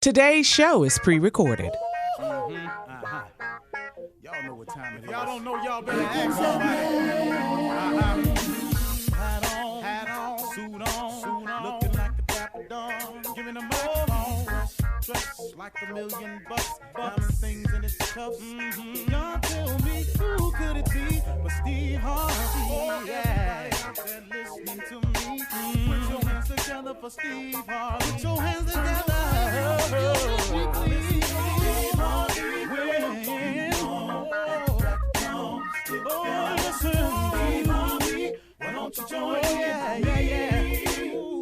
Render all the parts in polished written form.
Today's show is pre-recorded. Y'all know what time it is. Y'all don't know, y'all better ask somebody. Hat on, suit on, looking like a dapper dawn, giving a microphone, dressed like $1,000,000, diamond things in its cuffs. Y'all tell me who could it be but Steve Harvey? Yeah, out there listening to me. Put your hands together for Steve Harvey. Put your hands together. Why don't you join me? Yeah. Ooh,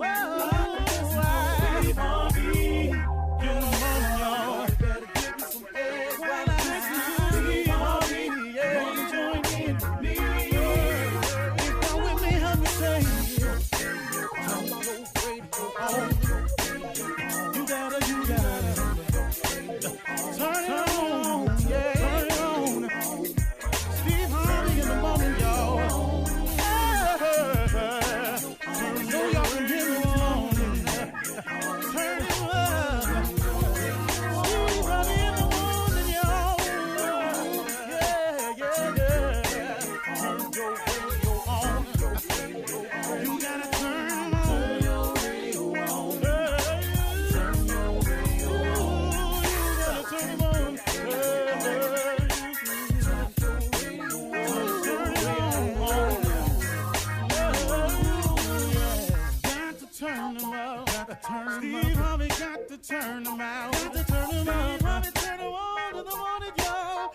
Steve Harvey. Get 'em on, y'all. Better give me some eggs while I listen to Steve Harvey. Yeah, you join in with me. If you're with me, help me say, turn your radio on. You gotta turn it on. Yeah, turn it on. Steve Harvey in the morning, y'all. Steve Harvey got to turn them out. Got to turn them out. Harvey turn them on to the morning, y'all.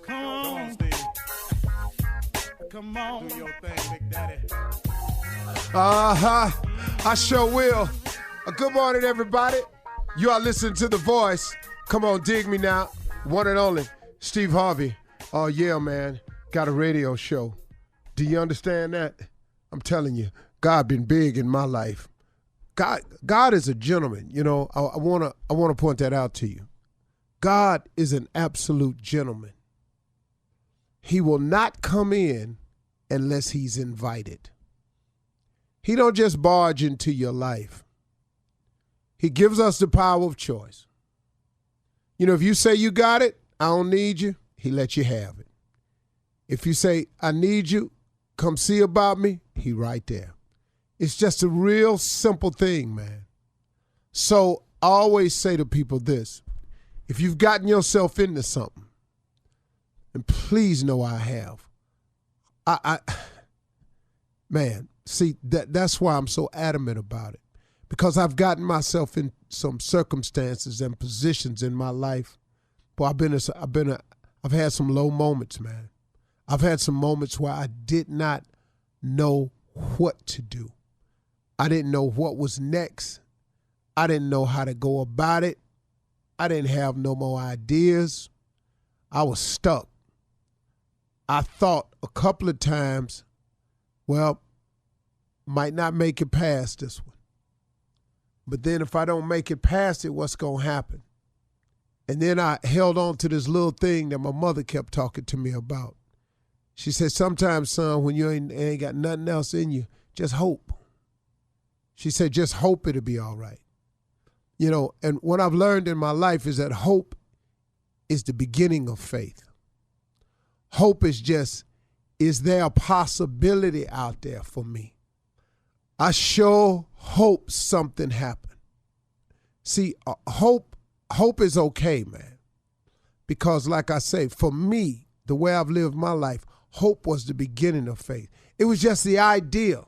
Come on, Steve. Come on. Do your thing, Big Daddy. I sure will. Good morning, everybody. You are listening to The Voice. Come on, dig me now. One and only, Steve Harvey. Oh, yeah, man. Got a radio show. Do you understand that? I'm telling you, God been big in my life. God is a gentleman. You know, I wanna point that out to you. God is an absolute gentleman. He will not come in unless he's invited. He don't just barge into your life. He gives us the power of choice. You know, if you say you got it, I don't need you, he lets you have it. If you say, I need you, come see about me, he right there. It's just a real simple thing, man. So I always say to people this, if you've gotten yourself into something, and please know I have, man, see, that's why I'm so adamant about it. Because I've gotten myself in some circumstances and positions in my life. Boy, I've had some low moments, man. I've had some moments where I did not know what to do. I didn't know what was next. I didn't know how to go about it. I didn't have no more ideas. I was stuck. I thought a couple of times, well, might not make it past this one. But then if I don't make it past it, what's going to happen? And then I held on to this little thing that my mother kept talking to me about. She said, sometimes, son, when you ain't got nothing else in you, just hope. She said, just hope it'll be all right. You know, and what I've learned in my life is that hope is the beginning of faith. Hope is there a possibility out there for me? I sure hope something happened. See, hope is okay, man. Because like I say, for me, the way I've lived my life, hope was the beginning of faith. It was just the idea.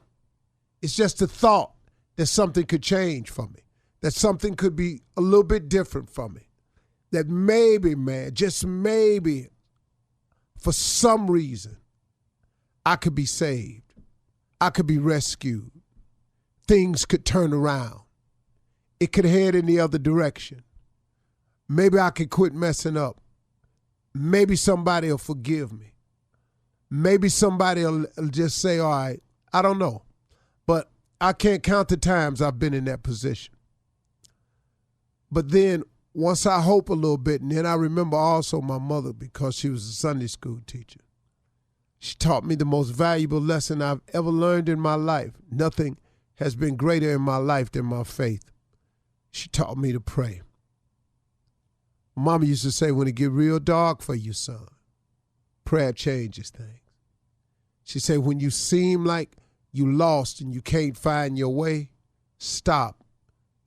It's just the thought that something could change for me, that something could be a little bit different for me, that maybe, man, just maybe, for some reason, I could be saved. I could be rescued. Things could turn around. It could head in the other direction. Maybe I could quit messing up. Maybe somebody will forgive me. Maybe somebody will just say, all right, I don't know. But I can't count the times I've been in that position. But then once I hope a little bit, and then I remember also my mother, because she was a Sunday school teacher. She taught me the most valuable lesson I've ever learned in my life. Nothing has been greater in my life than my faith. She taught me to pray. Mama used to say, when it get real dark for you, son, prayer changes things. She said, when you seem like you lost and you can't find your way, stop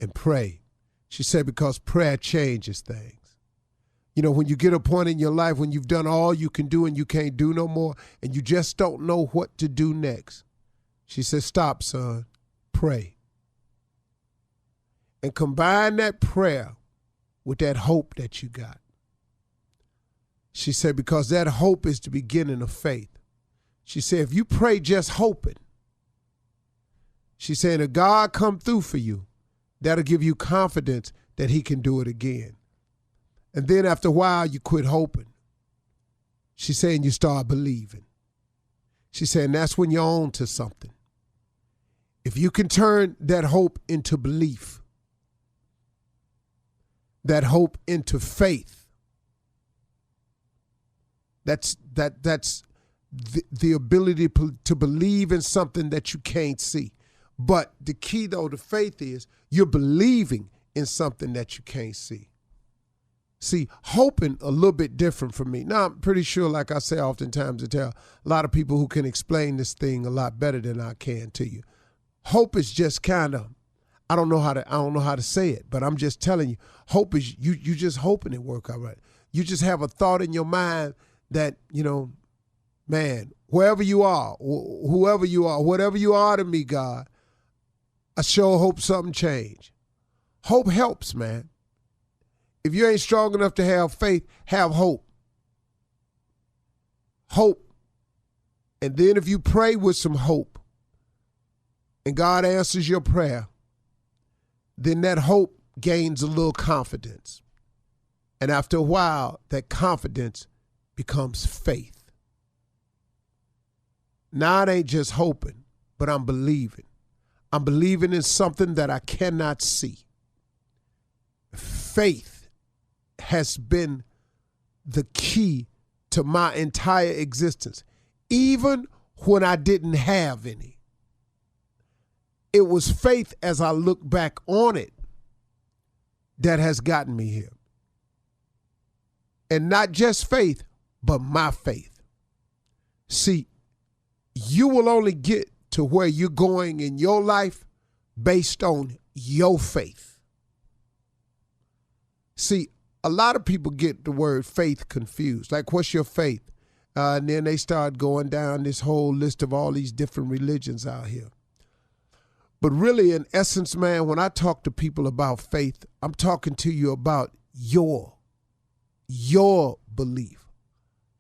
and pray. She said, because prayer changes things. You know, when you get a point in your life when you've done all you can do and you can't do no more and you just don't know what to do next, she said, stop, son, pray. And combine that prayer with that hope that you got. She said, because that hope is the beginning of faith. She said, if you pray just hoping, she said, if God come through for you, that'll give you confidence that he can do it again. And then after a while, you quit hoping. She's saying you start believing. She's saying that's when you're on to something. If you can turn that hope into belief, that hope into faith, that's the ability to believe in something that you can't see. But the key, though, to faith is you're believing in something that you can't see. See, hoping a little bit different from me. Now, I'm pretty sure, like I say oftentimes, I tell a lot of people who can explain this thing a lot better than I can to you. Hope is just kind of, I don't know how to say it, but I'm just telling you, hope is you just hoping it work out right. You just have a thought in your mind that, you know, man, wherever you are, whoever you are, whatever you are to me, God, I sure hope something change. Hope helps, man. If you ain't strong enough to have faith, have hope. Hope. And then if you pray with some hope and God answers your prayer, then that hope gains a little confidence. And after a while, that confidence becomes faith. Now it ain't just hoping, but I'm believing. I'm believing in something that I cannot see. Faith has been the key to my entire existence, even when I didn't have any. It was faith, as I look back on it, that has gotten me here. And not just faith, but my faith. See, you will only get to where you're going in your life based on your faith. See, a lot of people get the word faith confused. Like, what's your faith? And then they start going down this whole list of all these different religions out here. But really, in essence, man, when I talk to people about faith, I'm talking to you about your belief.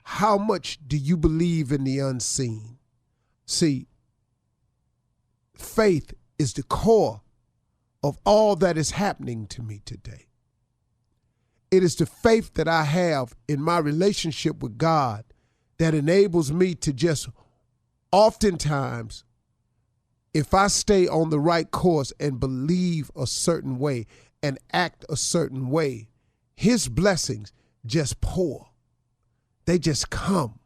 How much do you believe in the unseen? See, faith is the core of all that is happening to me today. It is the faith that I have in my relationship with God that enables me to just oftentimes, if I stay on the right course and believe a certain way and act a certain way, his blessings just pour. They just come.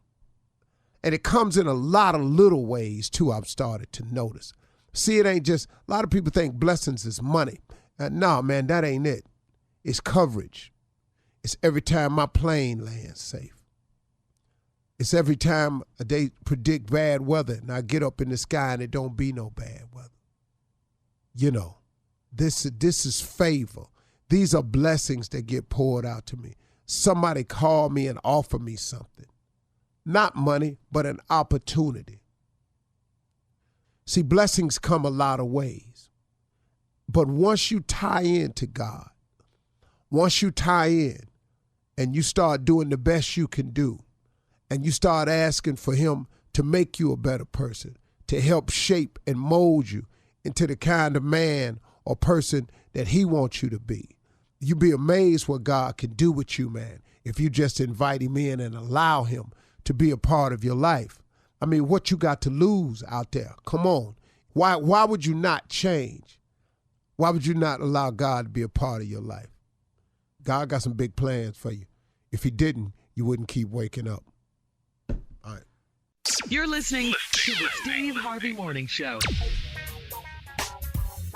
And it comes in a lot of little ways too, I've started to notice. See, it ain't just, a lot of people think blessings is money. No, man, that ain't it. It's coverage. It's every time my plane lands safe. It's every time they predict bad weather and I get up in the sky and it don't be no bad weather. You know, this is favor. These are blessings that get poured out to me. Somebody call me and offer me something. Not money, but an opportunity. See, blessings come a lot of ways. But once you tie into God, once you tie in and you start doing the best you can do, and you start asking for him to make you a better person, to help shape and mold you into the kind of man or person that he wants you to be, you'd be amazed what God can do with you, man, if you just invite him in and allow him to be a part of your life. I mean, what you got to lose out there? Come on. Why would you not change? Why would you not allow God to be a part of your life? God got some big plans for you. If he didn't, you wouldn't keep waking up. All right. You're listening to the Steve Harvey Morning Show.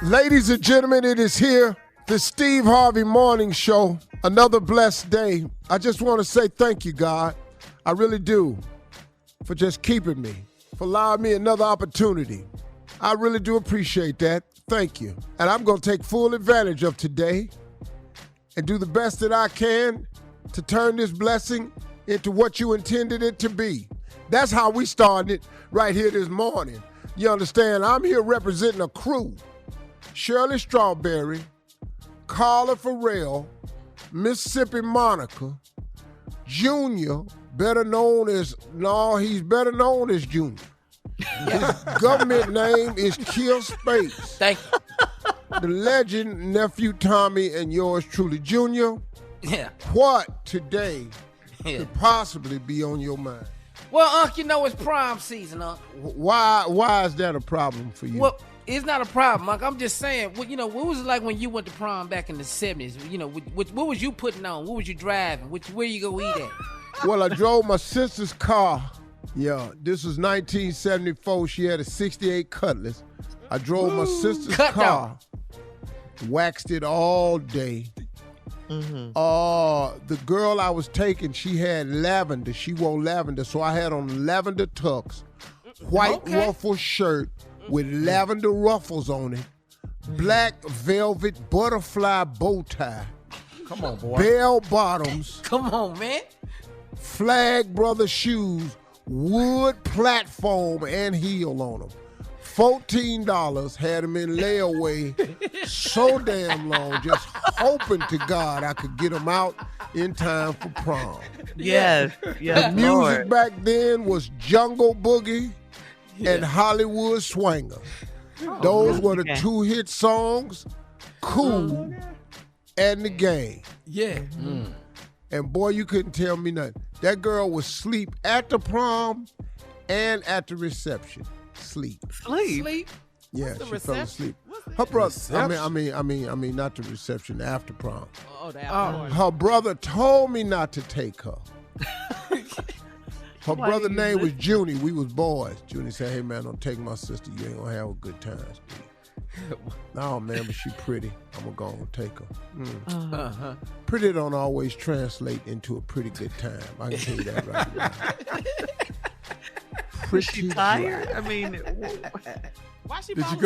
Ladies and gentlemen, it is here, the Steve Harvey Morning Show. Another blessed day. I just want to say thank you, God. I really do, for just keeping me, for allowing me another opportunity. I really do appreciate that. Thank you. And I'm going to take full advantage of today and do the best that I can to turn this blessing into what you intended it to be. That's how we started it right here this morning. You understand? I'm here representing a crew. Shirley Strawberry, Carla Farrell, Mississippi Monica, Junior, better known as Junior. His government name is Kill Space. Thank you. The legend, nephew Tommy, and yours truly, Junior. Yeah. What today could possibly be on your mind? Well, Unc, you know it's prom season, Unc. Why is that a problem for you? Well, it's not a problem, Unc. I'm just saying, what was it like when you went to prom back in the 70s? You know, what was you putting on? What was you driving? Where you go eat at? Well, I drove my sister's car. Yeah, this was 1974. She had a 68 Cutlass. I drove my sister's car, waxed it all day. Mm-hmm. The girl I was taking, she had lavender. She wore lavender, so I had on lavender tux, white ruffle shirt with lavender ruffles on it, black velvet butterfly bow tie. Come on, boy. Bell bottoms. Come on, man. Flag Brother shoes, wood platform and heel on them. $14, had them in layaway so damn long, just hoping to God I could get them out in time for prom. Yes, The music Lord. back then was Jungle Boogie and Hollywood Swanger. Those were the two hit songs, Cool and The Game. Yeah. And boy, you couldn't tell me nothing. That girl was asleep at the prom and at the reception. Sleep. Yeah, she fell asleep. Her brother. I mean, not the reception. After prom. Oh, the after party. Her brother told me not to take her. Her brother's name was Junie. We was boys. Junie said, "Hey man, don't take my sister. You ain't gonna have a good time." No man, but she pretty. I'm gonna go and take her. Pretty don't always translate into a pretty good time. I can tell you that right now. Was she tired? I mean, Why she Did you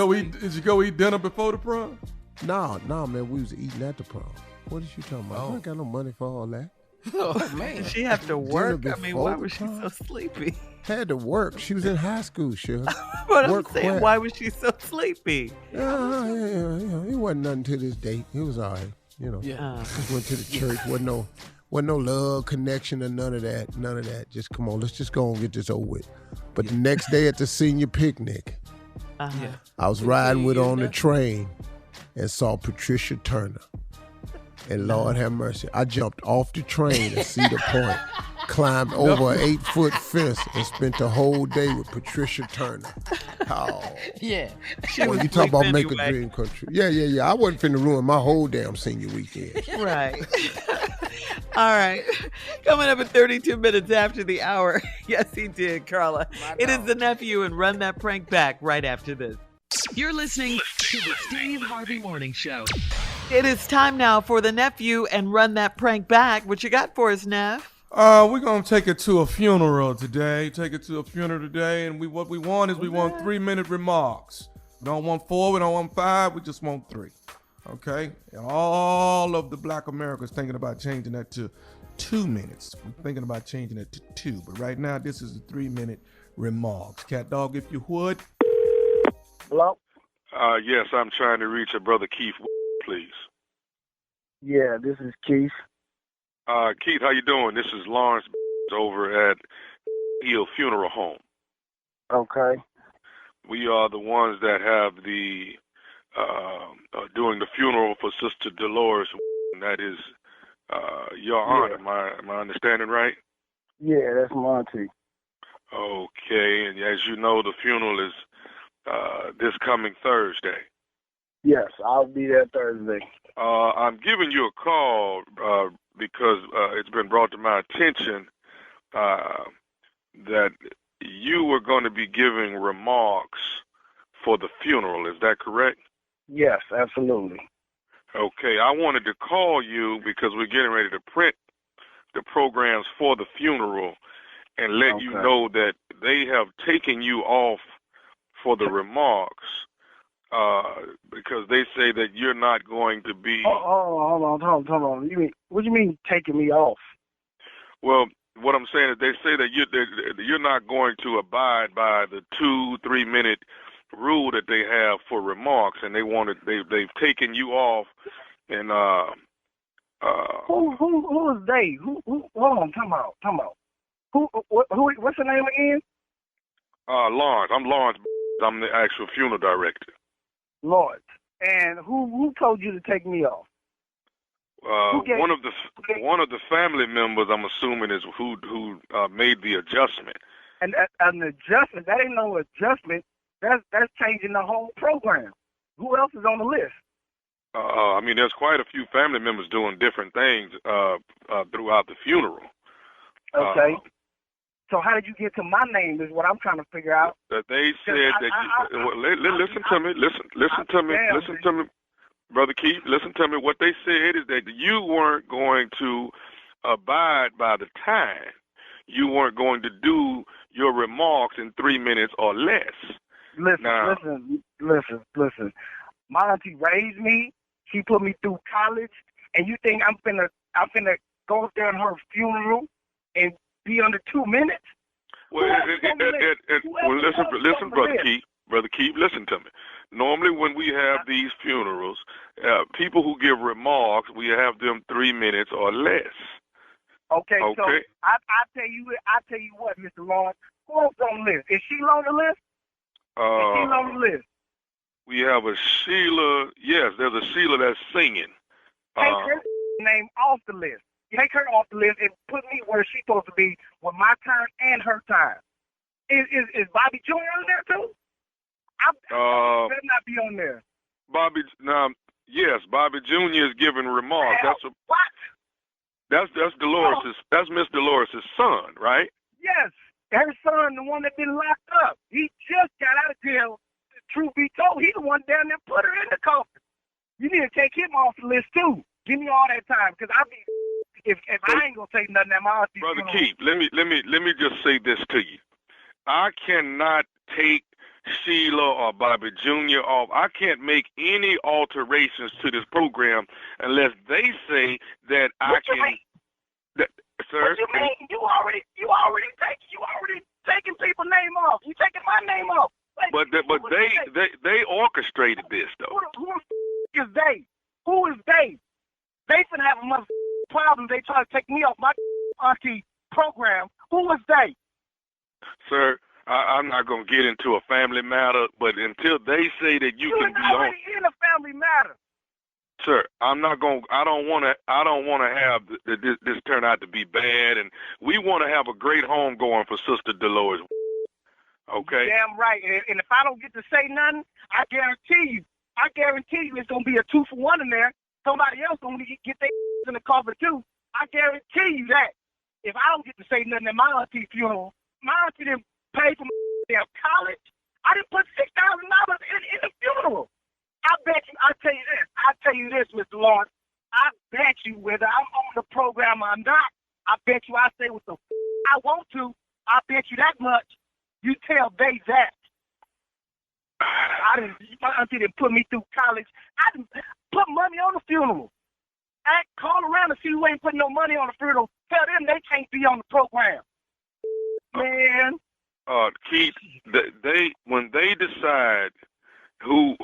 go eat dinner before the prom? No, man, we was eating at the prom. What is you talking about? I ain't got no money for all that. Oh, man. did she have to work? I mean, why before was she the so sleepy? Had to work. She was in high school, sure. But I'm Work saying, quick. why was she so sleepy? Yeah. It wasn't nothing to this date. It was all right, you know. Yeah. Just went to the church. Wasn't no love connection or none of that. Just come on, let's just go and get this over with. But the next day at the senior picnic, I was riding with her on the train and saw Patricia Turner. And Lord have mercy, I jumped off the train at Cedar Point, climbed over an 8-foot fence, and spent the whole day with Patricia Turner. Oh. Yeah. Boy, you talk about make a dream come true. Yeah. I wasn't finna ruin my whole damn senior weekend. Right. All right. Coming up at 32 minutes after the hour. Yes, he did, Carla. It is the nephew and Run That Prank Back right after this. You're listening to the Steve Harvey Morning Show. It is time now for the nephew and Run That Prank Back. What you got for us, Neff? We're gonna take it to a funeral today. And what we want is 3-minute remarks. We don't want 4, we don't want 5, we just want 3. Okay? And all of the Black Americans thinking about changing that to 2 minutes. We're thinking about changing it to 2, but right now this is a 3-minute remarks. Cat dog, if you would. Hello? Yes, I'm trying to reach a brother Keith, please. Yeah, this is Keith. Keith, how you doing? This is Lawrence over at Hill Funeral Home. Okay. We are the ones that have the doing the funeral for Sister Dolores. And that is your aunt. Am I understanding right? Yeah, that's Monty. Okay, and as you know, the funeral is this coming Thursday. Yes, I'll be there Thursday. I'm giving you a call because it's been brought to my attention that you were going to be giving remarks for the funeral. Is that correct? Yes, absolutely. Okay, I wanted to call you because we're getting ready to print the programs for the funeral and let you know that they have taken you off for the remarks because they say that you're not going to be... Hold on. What do you mean taking me off? Well, what I'm saying is they say that you're not going to abide by the 2-3 minute rule that they have for remarks, and they've taken you off. And who is they? Who? Hold on, come out. What's the name again? Lawrence. I'm Lawrence. I'm the actual funeral director. Lawrence. And who told you to take me off? One of the family members, I'm assuming, is who made the adjustment. And an adjustment? That ain't no adjustment. That's changing the whole program. Who else is on the list? I mean, there's quite a few family members doing different things throughout the funeral. Okay. So how did you get to my name is what I'm trying to figure out. They said listen to me, Brother Keith, listen to me. What they said is that you weren't going to abide by the time. You weren't going to do your remarks in 3 minutes or less. Listen. My auntie raised me. She put me through college, and you think I'm finna go up there in her funeral and be under 2 minutes? Well, listen, Brother Keith, listen to me. Normally, when we have these funerals, people who give remarks, we have them 3 minutes or less. Okay. So I tell you what, Mr. Lawrence, who else on the list? Is she on the list? We have a Sheila. Yes, there's a Sheila that's singing. Take her name off the list. Take her off the list and put me where she's supposed to be with my time and her time. Is Bobby Jr. on there too? I better not be on there. Yes, Bobby Jr. is giving remarks. What? That's Dolores'. That's Miss Dolores' son, right? Yes, her son, the one that been locked up. He just got out of jail. Truth be told, he the one down there put her in the coffin. You need to take him off the list too. Give me all that time, because if I ain't gonna take nothing at my auntie. Brother Keith, let me just say this to you. I cannot take Sheila or Bobby Jr. off. I can't make any alterations to this program unless they say that I can. Sir, what you mean? You already taking people's name off. You taking my name off. But they orchestrated this though. Who is they? Who is they? They finna have a mother problem. They try to take me off my auntie program. Who is they? Sir, I'm not gonna get into a family matter, but until they say that you can be on in a family matter. Sir, I'm not going. I don't want to have this turn out to be bad, and we want to have a great home going for Sister Dolores. Okay. Damn right. And if I don't get to say nothing, I guarantee you it's gonna be a 2-for-1 in there. Somebody else gonna get their in the cover too. I guarantee you that. If I don't get to say nothing at my auntie funeral, my auntie didn't pay for my damn college. I didn't put $6,000 in the funeral. I bet you. I tell you this, Mr. Lawrence. I bet you whether I'm on the program or not, I bet you I say what the I want to. I bet you that much. You tell they that. My auntie didn't put me through college. I didn't put money on the funeral. I call around and see who ain't putting no money on the funeral. Tell them they can't be on the program. Man. Keith, when they decide who's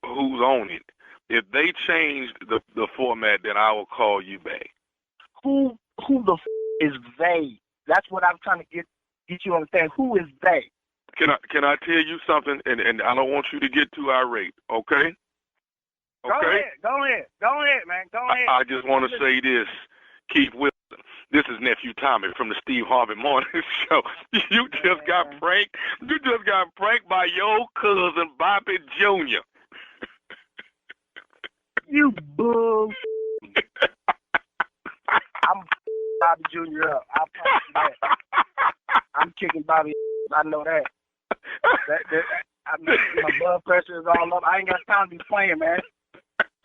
on it, if they change the format, then I will call you back. Who the is they? That's what I'm trying to get you to understand. Who is they? Can I tell you something? And I don't want you to get too irate, okay? Okay. Go ahead, man. Go ahead. I just want to say this, Keith Wilson. This is Nephew Tommy from the Steve Harvey Morning Show. You just got pranked. You just got pranked by your cousin Bobby Jr. You bull. I'm Bobby Jr. up. I promise you that. I'm kicking Bobby I know that. I mean, my blood pressure is all up. I ain't got time to be playing, man.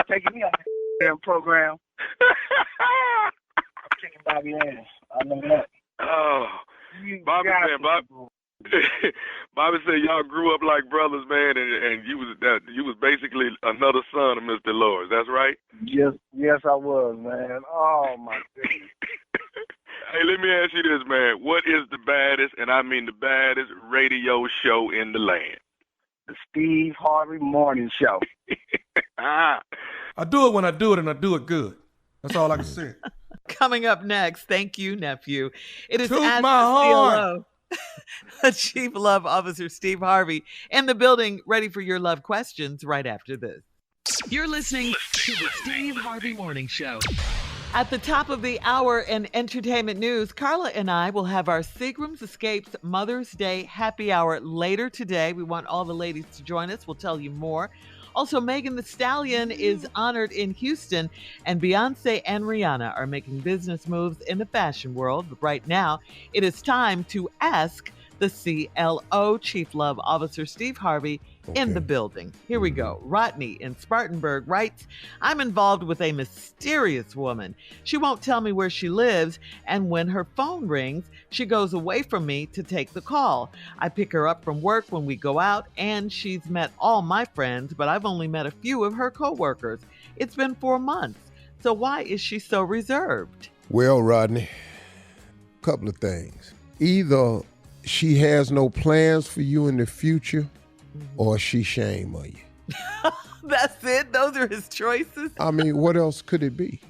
Taking me on that damn program. I'm kicking Bobby ass. I know that. Oh, Bobby said y'all grew up like brothers, man, and you was basically another son of Mr. Lawrence. That's right? Yes, I was, man. Oh, my goodness. Hey, let me ask you this, man. What is the baddest, and I mean the baddest, radio show in the land? The Steve Harvey Morning Show. I do it when I do it, and I do it good. That's all I can say. Coming up next, thank you, nephew. It is Toot Ask my the horn. CLO. Chief Love Officer Steve Harvey in the building, ready for your love questions right after this. You're listening to the Steve Harvey Morning Show. At the top of the hour in entertainment news, Carla and I will have our Seagram's Escapes Mother's Day happy hour later today. We want all the ladies to join us. We'll tell you more. Also, Megan Thee Stallion is honored in Houston, and Beyonce and Rihanna are making business moves in the fashion world. But right now, it is time to ask the CLO, Chief Love Officer Steve Harvey, in the building. Here we go. Rodney in Spartanburg writes, I'm involved with a mysterious woman. She won't tell me where she lives, and when her phone rings, she goes away from me to take the call. I pick her up from work when we go out, and she's met all my friends, but I've only met a few of her coworkers. It's been 4 months. So why is she so reserved? Well, Rodney, a couple of things. Either she has no plans for you in the future, or she shame of you. That's it? Those are his choices? I mean, what else could it be?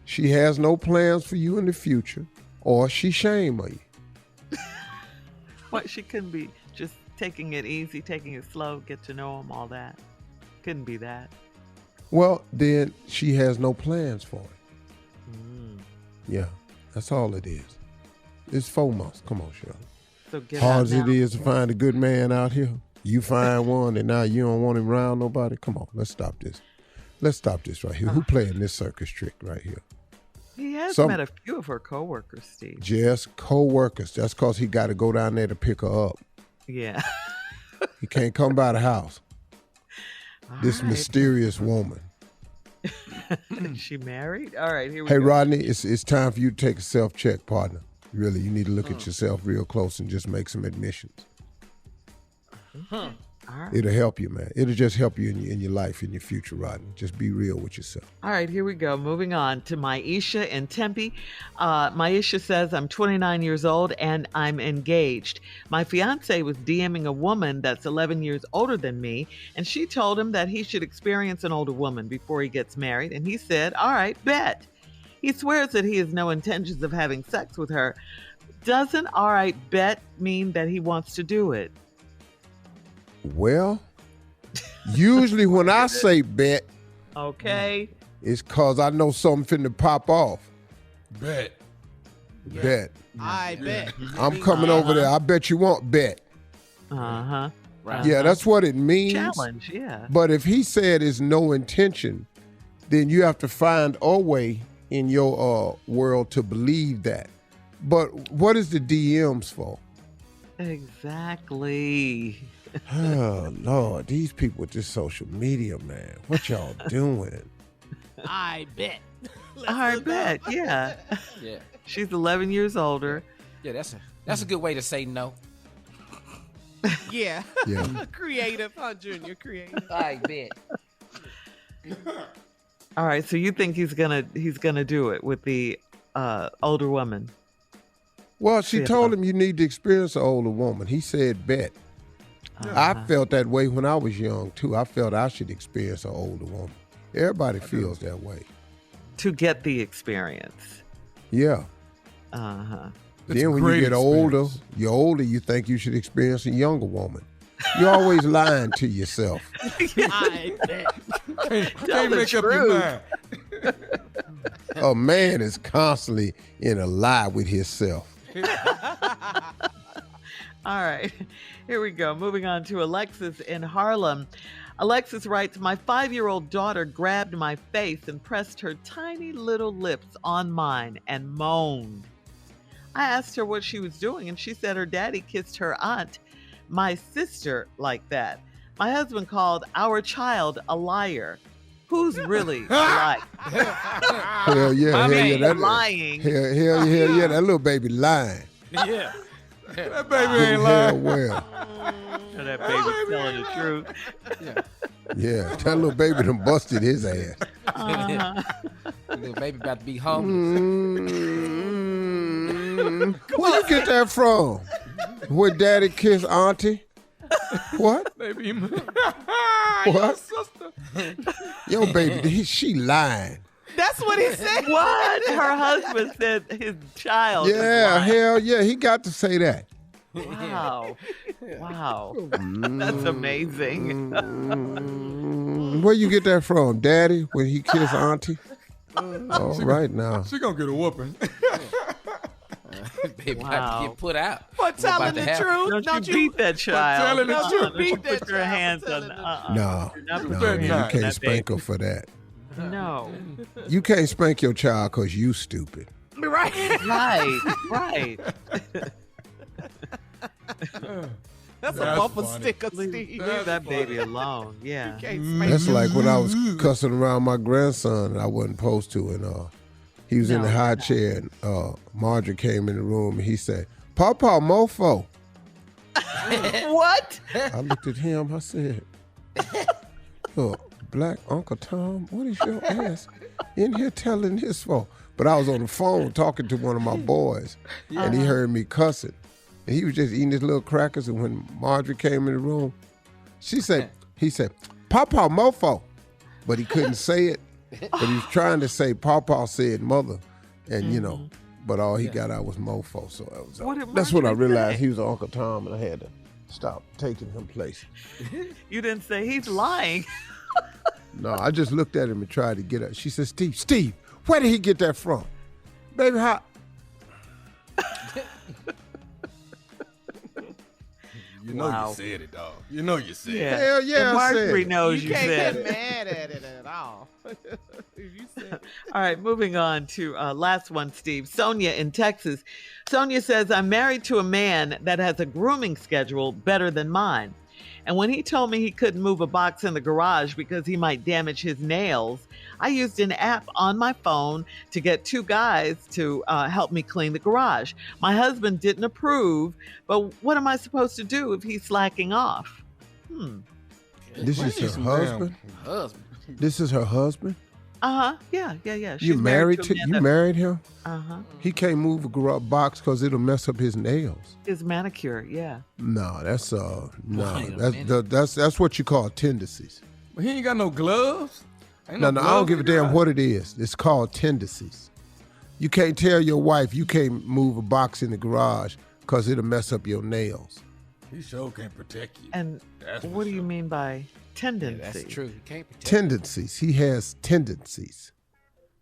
She has no plans for you in the future, or she shame of you. What, she couldn't be just taking it easy, taking it slow, get to know him, all that. Couldn't be that. Well, then she has no plans for it. Yeah, that's all it is. It's 4 months. Come on, Shirley. So get Hard out as now. it is to find a good man out here, you find one and now you don't want him around nobody. Come on, let's stop this. Let's stop this right here. Who playing this circus trick right here? He has met a few of her coworkers, Steve. Just co-workers. That's because he got to go down there to pick her up. Yeah. He can't come by the house. This mysterious woman. Is she married? All right, here we Hey, go. Rodney, it's time for you to take a self-check, partner. Really, you need to look at yourself real close and just make some admissions. All right. It'll help you, man. It'll just help you in your life, in your future, Rodney. Just be real with yourself. All right, here we go. Moving on to Maisha in Tempe. Maisha says, I'm 29 years old and I'm engaged. My fiance was DMing a woman that's 11 years older than me, and she told him that he should experience an older woman before he gets married, and he said, all right, bet. He swears that he has no intentions of having sex with her. Doesn't all right bet mean that he wants to do it? Well, usually when I say bet, Okay. it's because I know something finna pop off. Bet. Bet. I bet. I'm coming over there. I bet you won't bet. Uh-huh. Right. Yeah, that's what it means. Challenge, yeah. But if he said it's no intention, then you have to find a way in your world to believe that. But what is the DMs for? Exactly. Oh, Lord, these people with this social media, man. What y'all doing? I bet. I bet, yeah. Yeah. She's 11 years older. Yeah, that's a good way to say no. Yeah. Yeah. Creative, huh, Junior? Creative. I bet. All right, so you think he's gonna do it with the older woman? Well, she told him you need to experience an older woman. He said bet. I felt that way when I was young, too. I felt I should experience an older woman. Everybody feels that way. To get the experience. Yeah. Uh-huh. Then when you get older, you think you should experience a younger woman. You're always lying to yourself. I bet. Can't make up your mind. A man is constantly in a lie with himself. All right, here we go. Moving on to Alexis in Harlem. Alexis writes, my 5-year-old daughter grabbed my face and pressed her tiny little lips on mine and moaned. I asked her what she was doing, and she said her daddy kissed her aunt, my sister, like that. My husband called our child a liar. Who's really lying? Hell yeah, that lying. Hell yeah, that little baby lying. Yeah. That baby ain't lying. Well. That baby's telling the truth. Yeah, that little baby done busted his ass. Little baby about to be homeless. Where you get that from? Where daddy kissed auntie? What? Baby, what? Sister. Yo, baby, she lying. That's what he said. What? Her husband said his child. Yeah, hell yeah, he got to say that. Wow. Wow. That's amazing. Where you get that from? Daddy, when he kissed auntie? All right now. She gonna get a whooping. Baby about to get put out. For telling the truth. Don't you beat that child. telling the truth. Don't you put your hands on. No, you can't spank her for that. No. You can't spank your child because you stupid. Right. Right. That's a bumper sticker, Steve. Leave that baby alone. Yeah. That's like when I was cussing around my grandson and I wasn't supposed to, and he was in the high chair, and Marjorie came in the room and he said, "Pawpaw mofo." What? I looked at him, I said, Black Uncle Tom, what is your ass in here telling this for? But I was on the phone talking to one of my boys, and he heard me cussing. And he was just eating his little crackers, and when Marjorie came in the room, he said, "Pawpaw mofo." But he couldn't say it. But he was trying to say, Pawpaw said mother. And, but all he got out was mofo. So that's when I realized he was Uncle Tom, and I had to stop taking him places. You didn't say he's lying. No, I just looked at him and tried to get her. She said, Steve, where did he get that from? Baby, how? You know you said it, dog. You know you said it. Hell yeah, I said Marjorie it. knows you said can't it. get mad at it at all. You said it. All right, moving on to last one, Steve. Sonia in Texas. Sonia says, I'm married to a man that has a grooming schedule better than mine. And when he told me he couldn't move a box in the garage because he might damage his nails, I used an app on my phone to get two guys to help me clean the garage. My husband didn't approve, but what am I supposed to do if he's slacking off? This is her husband? This is her husband? Uh-huh. Yeah. She's You married to a man you married him? Uh-huh. He can't move a garage box because it'll mess up his nails. His manicure, yeah. No, that's that's what you call tendencies. But he ain't got no gloves. No, I don't give a damn what it is. It's called tendencies. You can't tell your wife you can't move a box in the garage because it'll mess up your nails. He sure can't protect you. And what do you mean by tendency? Yeah, that's true. You can't protect Tendencies. He has tendencies.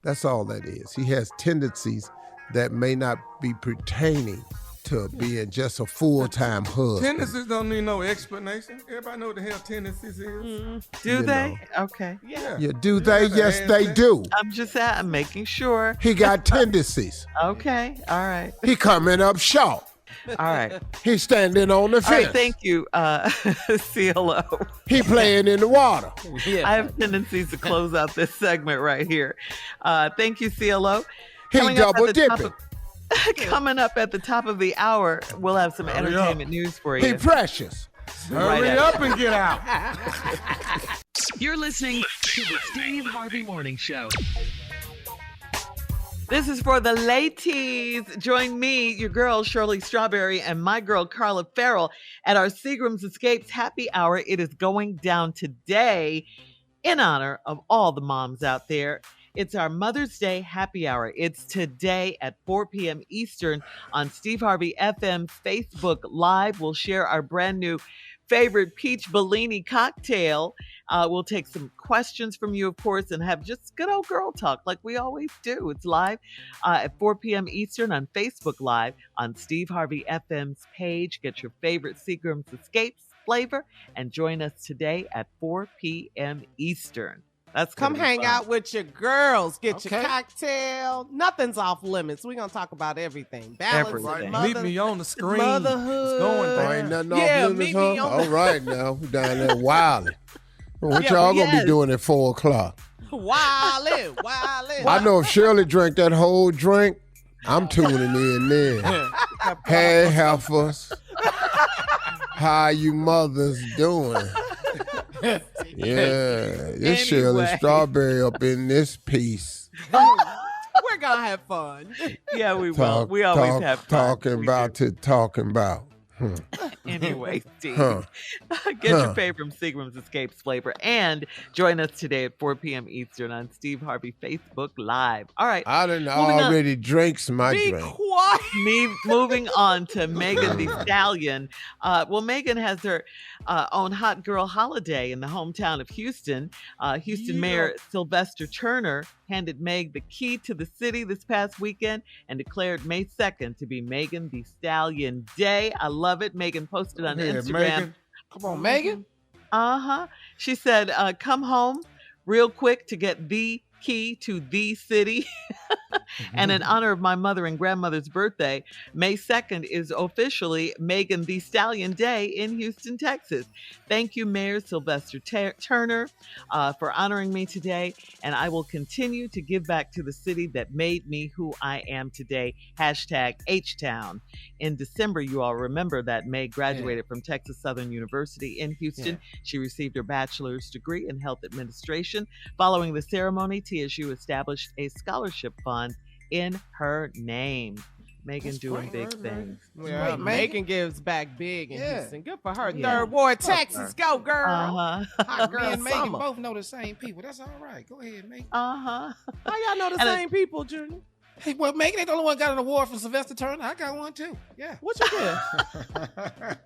That's all that is. He has tendencies that may not be pertaining to being just a full-time husband. Tendencies don't need no explanation. Everybody know what the hell tendencies is. Do they? Okay. Yeah. Yeah, do they? Yes, they do. I'm making sure. He got tendencies. Okay. All right. He coming up short. All right. He standing on the All fence. right. Thank you, CLO. He playing in the water. I have tendencies to close out this segment right here. Thank you, CLO. He Coming up double at the top dipping. Coming up at the top of the hour, we'll have some entertainment news for you. He precious. Hurry up and get out. You're listening to the Steve Harvey Morning Show. This is for the ladies. Join me, your girl, Shirley Strawberry, and my girl, Carla Farrell, at our Seagram's Escapes Happy Hour. It is going down today in honor of all the moms out there. It's our Mother's Day Happy Hour. It's today at 4 p.m. Eastern on Steve Harvey FM's Facebook Live. We'll share our brand new favorite peach Bellini cocktail. We'll take some questions from you, of course, and have just good old girl talk like we always do. It's live at 4 p.m. Eastern on Facebook Live on Steve Harvey FM's page. Get your favorite Seagram's Escapes flavor and join us today at 4 p.m. Eastern. That's Come gonna be hang fun. out with your girls. Get your Okay. cocktail. Nothing's off limits. We're gonna talk about everything. Balance, Everything. mother- Meet me on the screen. motherhood. It's going Oh, down. ain't nothing Yeah, off limits, meet me huh? on the- All right now. We down there wilding. What Yeah, y'all but gonna yes. be doing at 4 o'clock? Wildin'. I know if Shirley drank that whole drink, I'm tuning in then. Hey, heifers. How you mothers doing? Yeah, this Shirley Anyway. Strawberry up in this piece. We're gonna have fun. Yeah, we will. We always have fun. Talking We about do. to talking about. Anyway, Steve, Huh. get your favorite from Seagram's Escapes flavor and join us today at 4 p.m. Eastern on Steve Harvey Facebook Live. All right. I done Moving on. already drinks my Be drink. quiet. Moving on to Megan Thee Stallion. Well, Megan has her own hot girl holiday in the hometown of Houston. Houston Mayor Sylvester Turner handed Meg the key to the city this past weekend and declared May 2nd to be Megan Thee Stallion Day. I love it. Megan posted on Yeah, Instagram. Megan. Come on, Megan. She said, come home real quick to get the key to the city. And in honor of my mother and grandmother's birthday, May 2nd is officially Megan Thee Stallion Day in Houston, Texas. Thank you, Mayor Sylvester Turner, for honoring me today. And I will continue to give back to the city that made me who I am today. Hashtag H-Town. In December, you all remember that May graduated from Texas Southern University in Houston. She received her bachelor's degree in health administration. Following the ceremony, TSU established a scholarship fund in her name. Megan doing big things. Yeah, Wait, Megan gives back big in Yeah. Houston. Good for her. Yeah. Third Ward, Texas. Go, girl. Uh-huh. Hot Me girl and Megan summer. both know the same people. That's all right. Go ahead, Megan. Uh-huh. How y'all know the And same people, Junior? Hey, well, Megan ain't the only one got an award for Sylvester Turner. I got one too. Yeah. What you get?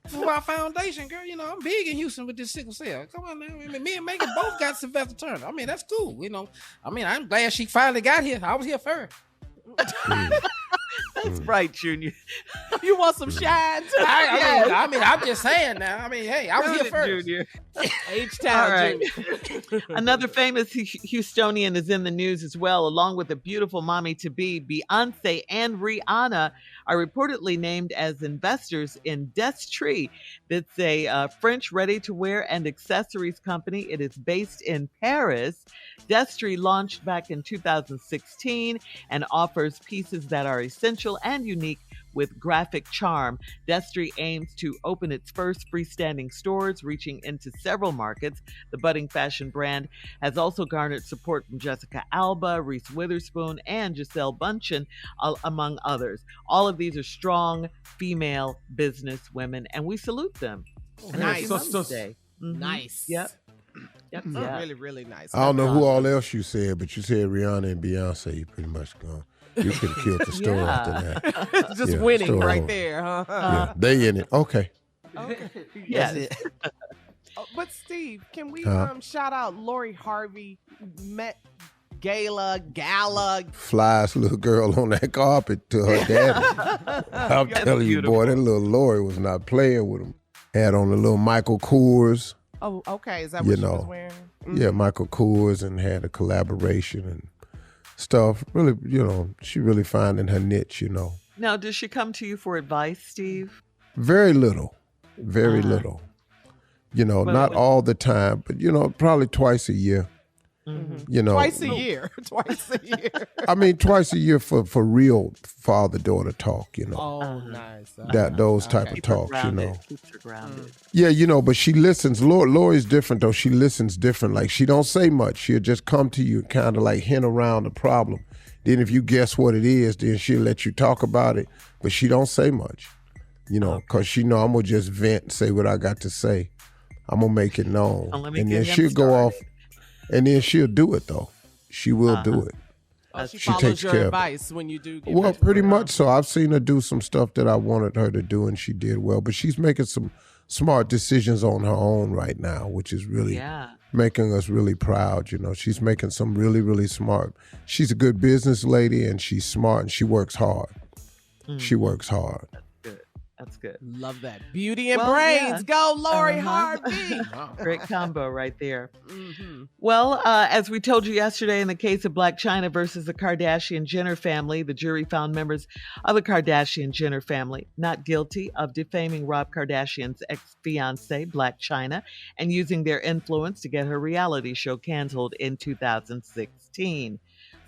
For our foundation, girl. You know, I'm big in Houston with this sickle cell. Come on now. I mean, me and Megan both got Sylvester Turner. I mean, that's cool. You know, I mean, I'm glad she finally got here. I was here first. That's right, Junior. You want some shine too? I mean, I'm just saying now. I mean, hey, I was here first. Junior. H-Town, All right. Junior. Another famous Houstonian is in the news as well, along with the beautiful mommy-to-be. Beyonce and Rihanna are reportedly named as investors in Destree. It's a French ready-to-wear and accessories company. It is based in Paris. Destree launched back in 2016 and offers pieces that are essential and unique with graphic charm. Destree aims to open its first freestanding stores, reaching into several markets. The budding fashion brand has also garnered support from Jessica Alba, Reese Witherspoon, and Gisele Bundchen, among others. All of these are strong female business women, and we salute them. And Nice. happy Mother's Day. Mhm. Nice. Yep. Yep. That's really, really nice. I don't know who all else you said, but you said Rihanna and Beyonce. You pretty much gone. You could have killed the story Yeah. after that. Just Yeah, winning story right over. there, huh? Yeah, they in it. Okay. Yes. But Steve, can we Huh? shout out Lori Harvey, Met Gala? Flies little girl on that carpet to her daddy. I'm That's telling you, beautiful. boy, that little Lori was not playing with him. Had on the little Michael Kors. Oh, okay. Is that You what she know. was wearing? Yeah, Michael Kors, and had a collaboration and stuff. Really, she really finding her niche, Now, does she come to you for advice, Steve? Very little. Very little. But Not it was- all the time, but, probably twice a year. Mm-hmm. Twice a year. Twice a year. I mean, twice a year for real father-daughter talk, Oh, nice. those type of Keep her talks, grounded. Keeps her grounded. Yeah, but she listens. Lori's different, though. She listens different. Like, she don't say much. She'll just come to you and kind of like hint around the problem. Then if you guess what it is, then she'll let you talk about it. But she don't say much, because she know I'm going to just vent and say what I got to say. I'm going to make it known. Well, let me And get then him she'll go off, started. and then she'll do it, though. She will do it. She She follows takes your care of it. advice when you do. Get Well, ready pretty for it, much so. I've seen her do some stuff that I wanted her to do, and she did well. But she's making some smart decisions on her own right now, which is really Yeah. making us really proud. She's making some really, really smart. She's a good business lady, and she's smart, and she works hard. She works hard. Good. That's good. Love that. Beauty and Well, brains. yeah. Go, Lori Uh-huh. Harvey. Great combo right there. Mm-hmm. Well, as we told you yesterday, in the case of Blac Chyna versus the Kardashian-Jenner family, the jury found members of the Kardashian-Jenner family not guilty of defaming Rob Kardashian's ex-fiancée, Blac Chyna, and using their influence to get her reality show canceled in 2016.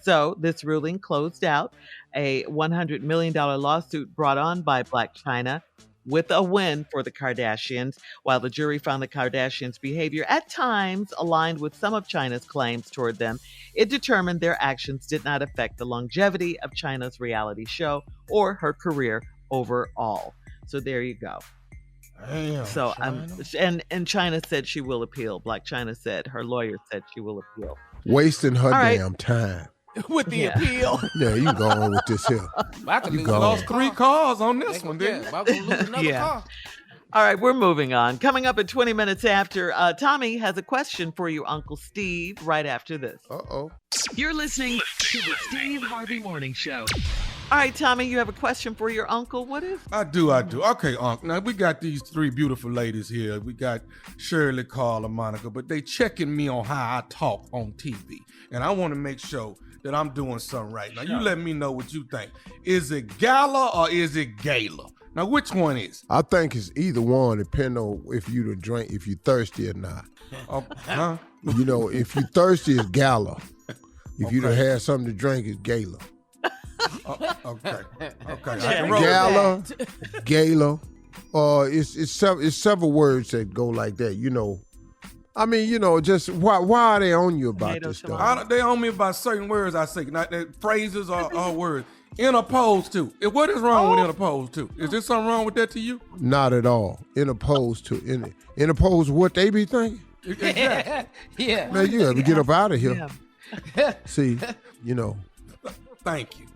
So this ruling closed out a $100 million lawsuit brought on by Blac Chyna with a win for the Kardashians, while the jury found the Kardashians' behavior at times aligned with some of Chyna's claims toward them. It determined their actions did not affect the longevity of Chyna's reality show or her career overall. So there you go. Damn, So Chyna. and Chyna said she will appeal. Blac Chyna said, her lawyer said she will appeal. Wasting her All right. damn time. With the Yeah. appeal. Yeah, you go on with this here. I could You lose go. Lost 3 cars on this one, Yeah, didn't you? I'm gonna lose another Yeah. car. All right, we're moving on. Coming up at 20 minutes after, Tommy has a question for you, Uncle Steve, right after this. Uh-oh. You're listening to the Steve Harvey Morning Show. All right, Tommy, you have a question for your uncle. What is? I do. Okay, Unc. Now, we got these 3 beautiful ladies here. We got Shirley, Carla, Monica, but they checking me on how I talk on TV. And I want to make sure that I'm doing something right. Now, you let me know what you think. Is it gala or is it gala? Now, which one is? I think it's either one, depending on if you to drink, if you thirsty or not. Huh? You know, if you thirsty, it's gala. If you done Okay. had something to drink, it's gala. Okay. I Yeah. can roll with that. Gala. It's several words that go like that. You know, I mean, you know, just why are they on you about Tomato, this stuff? tomato. They own me about certain words I say, not that phrases or words. In opposed to. What is wrong with in opposed to? Is there something wrong with that to you? Not at all. In opposed to what they be thinking. Exactly. Yeah. Man, you gotta get up out of here. Yeah. See, you know, Thank you.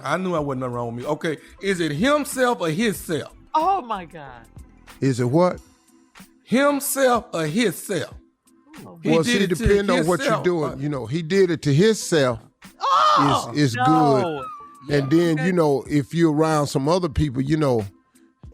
I knew I wasn't wrong with me. Okay, is it himself or himself? Oh, my God. is it what? Himself or himself? He Well, did see, it to depending on what you're himself. doing. You know, he did it to himself. Oh, Is good. no. And then, you know, if you're around some other people, you know,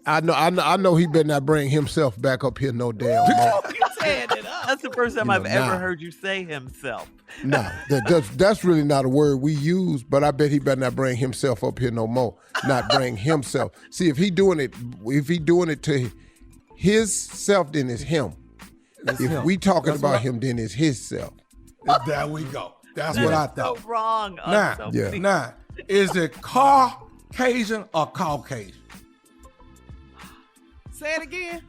I know he better not bring himself back up here no damn more. You said it up. That's the first time You know, I've ever nah. heard you say himself. No, that's really not a word we use, but I bet he better not bring himself up here no more. Not bring himself. See, if he doing it to his self, then it's him. It's If him. we talking That's about what him, then it's his self. There we go. That's That what I is so thought. wrong. Now, So Yeah. please. now, is it Caucasian or Caucasian? Say it again.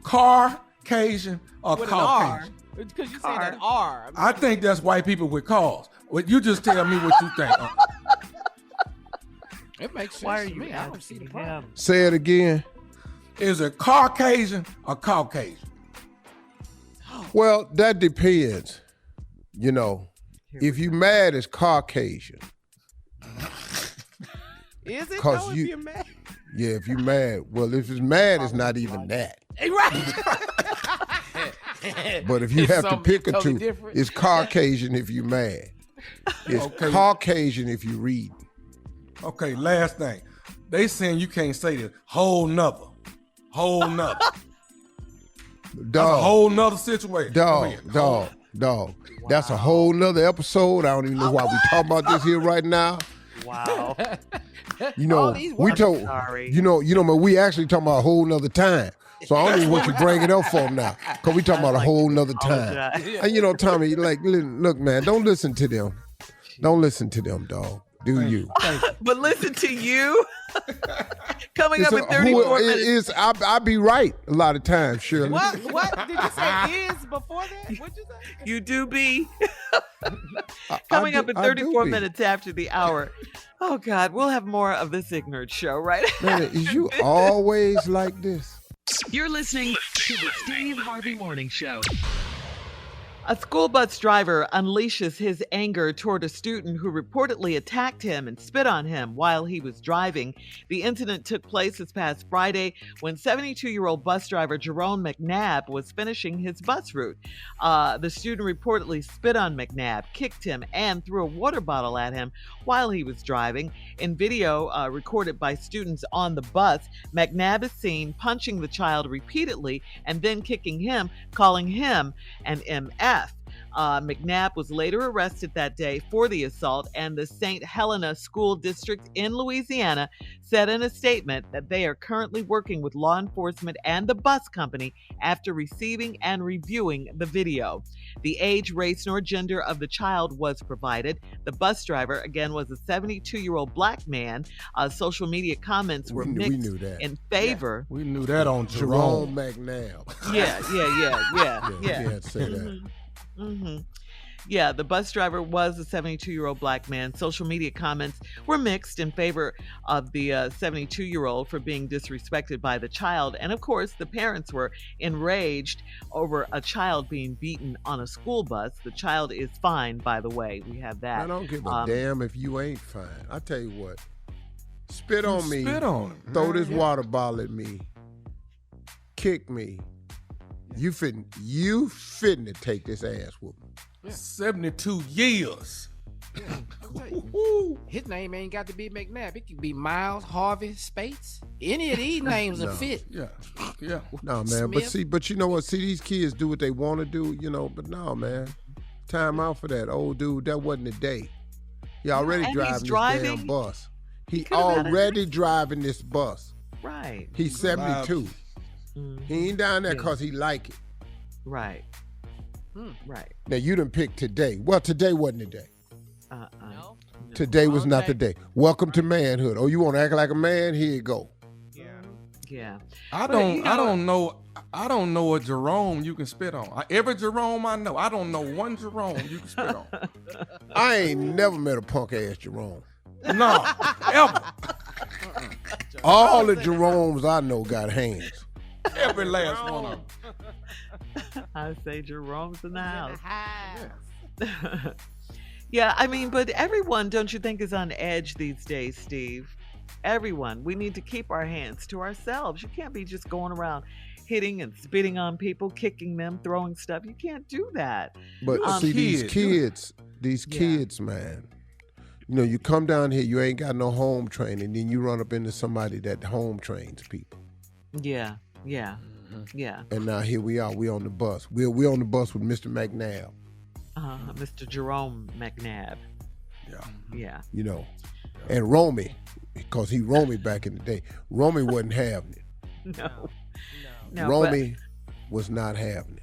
Caucasian or With an R. Caucasian? Because you say Car. that R. I think that's white people with cars. Well, you just tell me what you think. It makes sense Why are to you me. I don't see the asking problem. him? Say it again. Is it Caucasian or Caucasian? Well, that depends. You know, if you mad, it's Caucasian. Is it? 'Cause No, you- if you're mad. Yeah, if you mad. Well, if it's mad, it's not even that. Right. But if you It's have to something pick a totally two, different. it's Caucasian if you mad. It's Okay. Caucasian if you read. Okay, last thing. They saying you can't say this. Whole nother. That's a Dog, whole nother situation. Go ahead. dog. That's a whole nother episode. I don't even know why we talking about this here right now. Wow. You know, All these we words. told Sorry. you know, but we actually talking about a whole nother time. So I don't even want you bring it up for them now, cause we talking about a whole nother time. Apologize. And you know, Tommy, like, look, man, don't listen to them. Don't listen to them, dog. Do you? But listen to you. Coming up It's in 34 minutes. I be right a lot of times, Shirley. What? What did you say? Is before that? What'd you say? You do be. I Coming do- up in I do 34 be. minutes after the hour. Oh, God, we'll have more of this ignorant show, right? Man, is you always like this? You're listening to the Steve Harvey Morning Show. A school bus driver unleashes his anger toward a student who reportedly attacked him and spit on him while he was driving. The incident took place this past Friday when 72-year-old bus driver Jerome McNabb was finishing his bus route. The student reportedly spit on McNabb, kicked him, and threw a water bottle at him while he was driving. In video recorded by students on the bus, McNabb is seen punching the child repeatedly and then kicking him, calling him an MF. McNabb was later arrested that day for the assault, and the St. Helena School District in Louisiana said in a statement that they are currently working with law enforcement and the bus company after receiving and reviewing the video. The age, race, nor gender of the child was provided. The bus driver, again, was a 72-year-old black man. Social media comments were mixed in favor. We knew that on Jerome McNabb. Yeah. You can't say that. Mm-hmm. Yeah, the bus driver was a 72-year-old black man. Social media comments were mixed in favor of the 72-year-old for being disrespected by the child. And of course, the parents were enraged over a child being beaten on a school bus. The child is fine, by the way. We have that. I don't give a damn if you ain't fine. I tell you what, spit on me, spit on him, throw this water bottle at me, kick me. You fitting to take this ass whooping. 72 years. His name ain't got to be McNabb. It could be Miles, Harvey, Spates. Any of these names are fit. Yeah. No, man. Smith. But you know what? See, these kids do what they want to do, but no, man. Time out for that. Old dude, that wasn't the day. He already driving this damn bus. He already driving this bus. Right. He's 72. Mm-hmm. He ain't down there because he like it. Right. Right. Now, you done picked today. Well, today wasn't the day. No. Today was not the day. Welcome to manhood. Oh, you want to act like a man? Here you go. Yeah. I don't know a Jerome you can spit on. Every Jerome I know, I don't know one Jerome you can spit on. I ain't never met a punk ass Jerome. No, ever. All the Jeromes I know got hands. Every last one of them. I say Jerome's in the house. Yeah, I mean, but everyone, don't you think, is on edge these days, Steve? Everyone. We need to keep our hands to ourselves. You can't be just going around hitting and spitting on people, kicking them, throwing stuff. You can't do that. But see, these kids, man, you come down here, you ain't got no home training, then you run up into somebody that home trains people. Yeah. And now here we are. We on the bus. We're on the bus with Mr. McNabb. Mr. Jerome McNabb. Yeah. And Romy, because he Romy back in the day. Romy wasn't having it. No. Romy was not having it.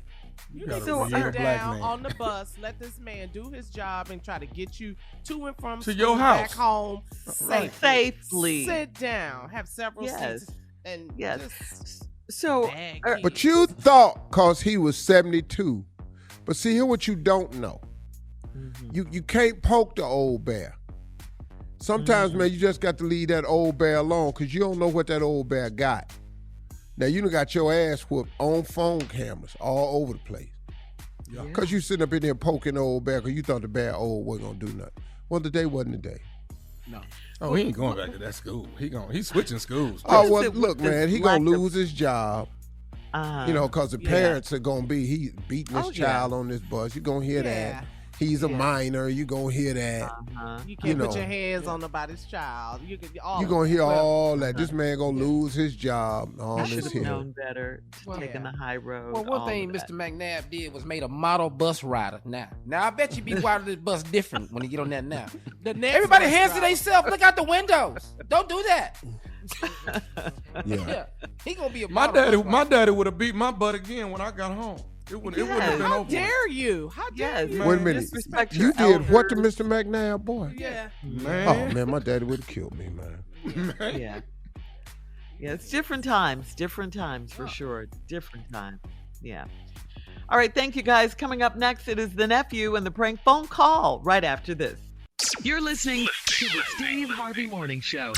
You need to sit down on the bus, let this man do his job, and try to get you to and from to school, your house, back home safely. Sit down, have several seats, and just but you thought because he was 72. But see, here what you don't know. Mm-hmm. You can't poke the old bear. Sometimes, man, you just got to leave that old bear alone because you don't know what that old bear got. Now, you done got your ass whooped on phone cameras all over the place. Because you sitting up in there poking the old bear because you thought the bear wasn't going to do nothing. Well, the day wasn't the day. No. Oh, he ain't going back to that school. He's switching schools. Oh, well, look, man, he going to lose his job. Because the parents are going to be, he beating his child on this bus. You're going to hear that. He's a minor. You're going to hear that. You can't put your hands on nobody's child. You're going to hear all that. This man going to lose his job. All I this should have known better to taking the high road. Well, one thing Mr. McNabb did was made a model bus rider. Now I bet you be riding this bus different when you get on that now. Everybody hands to themselves. Look out the windows. Don't do that. He gonna be a model. My daddy would have beat my butt again when I got home. It wouldn't have been How over. dare you? How dare you? Wait a minute. You did what to Mr. McNabb, boy? Yeah. Man. Oh, man, my daddy would have killed me, man. Yeah, it's different times for sure. Different time. Yeah. All right, thank you guys. Coming up next, it is the nephew and the prank phone call right after this. You're listening to the Steve Harvey Morning Show.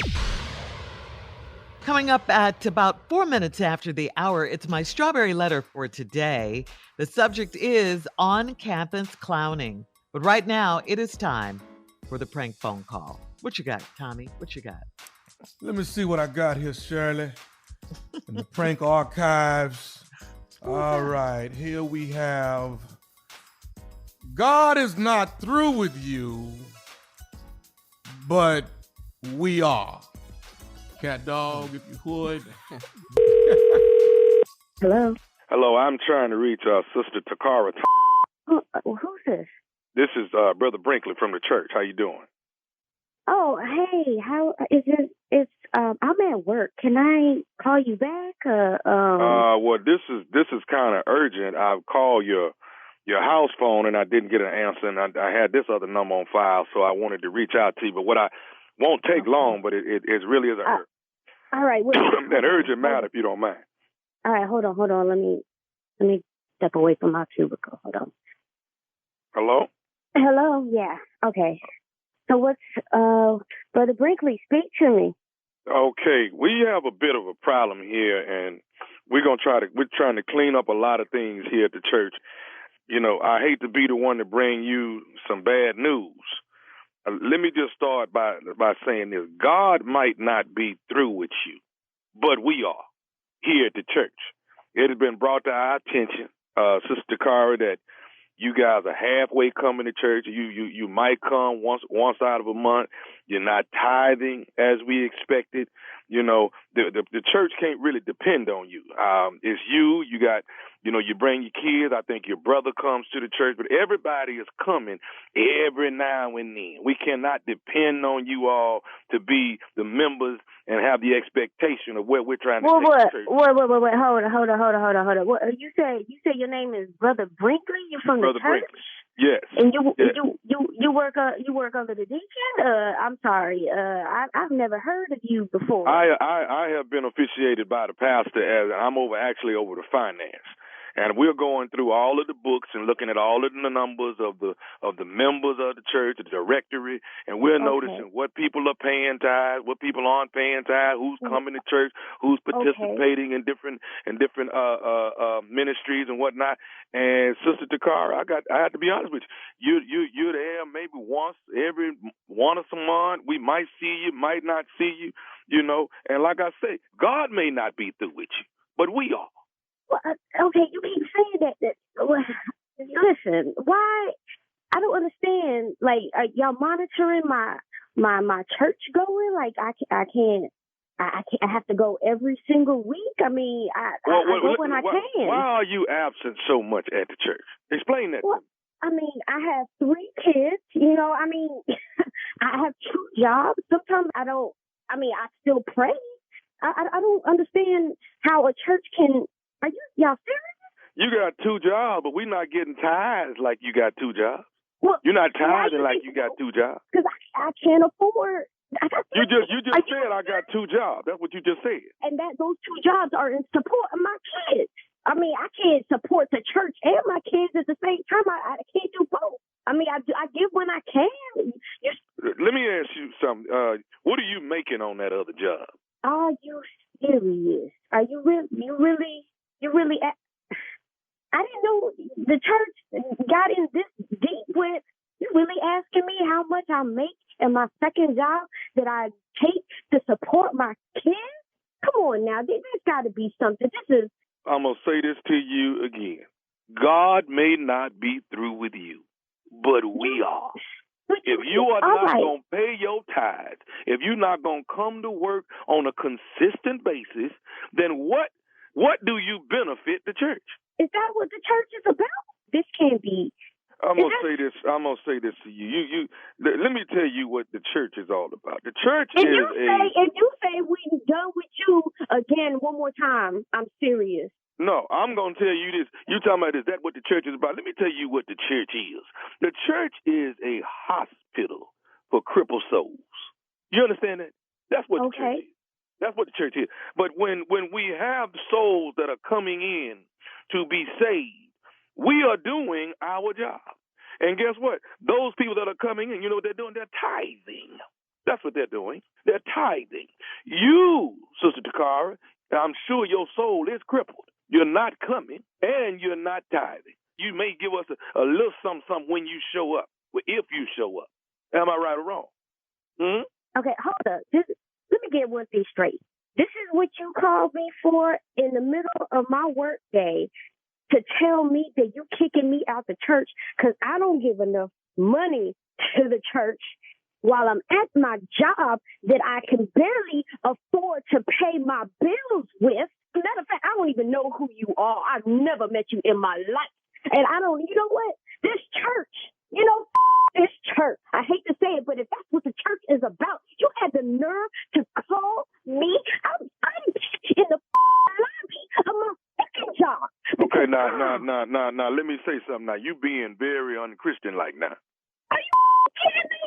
Coming up at about 4 minutes after the hour, it's my strawberry letter for today. The subject is on-campus clowning. But right now, it is time for the prank phone call. What you got, Tommy? What you got? Let me see what I got here, Shirley. In the prank archives. All right, here we have, God is not through with you, but we are. Cat dog, if you would. Hello? Hello, I'm trying to reach Sister Takara. Who's this? This is Brother Brinkley from the church. How you doing? Oh, hey, how is it? I'm at work. Can I call you back? Well, this is kind of urgent. I've called your house phone and I didn't get an answer, and I had this other number on file, so I wanted to reach out to you. But what I won't take long, but it really is all right. An urgent matter, if you don't mind. All right, hold on. Let me step away from my cubicle. Hold on. Hello. Yeah. Okay. So what's Brother Brinkley? Speak to me. Okay, we have a bit of a problem here, and we're trying to clean up a lot of things here at the church. You know, I hate to be the one to bring you some bad news. Let me just start by saying this. God might not be through with you, but we are here at the church. It has been brought to our attention, Sister Cara, that you guys are halfway coming to church. You might come once out of a month. You're not tithing as we expected. You know, the church can't really depend on you. It's you. You got, you bring your kids. I think your brother comes to the church, but everybody is coming every now and then. We cannot depend on you all to be the members and have the expectation of where we're trying to take the church. Wait. Hold on. What, you say your name is Brother Brinkley? You're from Brother the church? Brinkley. Yes. And you work under the deacon? I'm sorry. I've never heard of you before. I have been officiated by the pastor as I'm over the finance. And we're going through all of the books and looking at all of the numbers of the members of the church, the directory, and we're noticing what people are paying tithes, what people aren't paying tithes, who's coming to church, who's participating in different ministries and whatnot. And Sister Takara, I have to be honest with you. You're there maybe once every one or some month. We might see you, might not see you, And like I say, God may not be through with you, but we are. Well, okay, you keep saying that. Listen, why? I don't understand. Like, are y'all monitoring my church going? Like, I can't. I have to go every single week. I mean, I go when I can. Why are you absent so much at the church? Explain that. Well, I mean, I have 3 kids. I mean, I have 2 jobs. Sometimes I don't. I mean, I still pray. I don't understand how a church can. Are y'all serious? You got 2 jobs, but we're not getting tithes like you got 2 jobs. Well, you're not tithing like you got 2 jobs. Because I can't afford. You just said I got 2 jobs. That's what you just said. And those 2 jobs are in support of my kids. I mean, I can't support the church and my kids at the same time. I can't do both. I mean, I give when I can. Let me ask you something. What are you making on that other job? Are you serious? Are you really? I didn't know the church got in this deep with you really asking me how much I make in my second job that I take to support my kids? Come on now, there's got to be something. I'm going to say this to you again. God may not be through with you, but we are. If you are not going to pay your tithes, if you're not going to come to work on a consistent basis, then what do you benefit the church? Is that what the church is about? This can't be. I'm gonna say this to you. Let me tell you what the church is all about. The church if you say we're done with you again one more time, I'm serious. No, I'm gonna tell you this. You talking about is that what the church is about? Let me tell you what the church is. The church is a hospital for crippled souls. You understand that? That's what the church is. That's what the church is. But when we have souls that are coming in to be saved, we are doing our job. And guess what? Those people that are coming in, you know what they're doing? They're tithing. That's what they're doing. They're tithing. You, Sister Takara, I'm sure your soul is crippled. You're not coming, and you're not tithing. You may give us a little something when you show up, if you show up. Am I right or wrong? Okay, hold up. Let me get one thing straight. This is what you called me for in the middle of my work day to tell me that you're kicking me out the church because I don't give enough money to the church while I'm at my job that I can barely afford to pay my bills with. Matter of fact, I don't even know who you are. I've never met you in my life. And you know what? This church, this church. I hate to say it, but if that's what the church is about, you had the nerve to call me. I'm in the lobby of my fucking job. Okay, now, let me say something now. You being very unchristian-like now. Are you kidding me?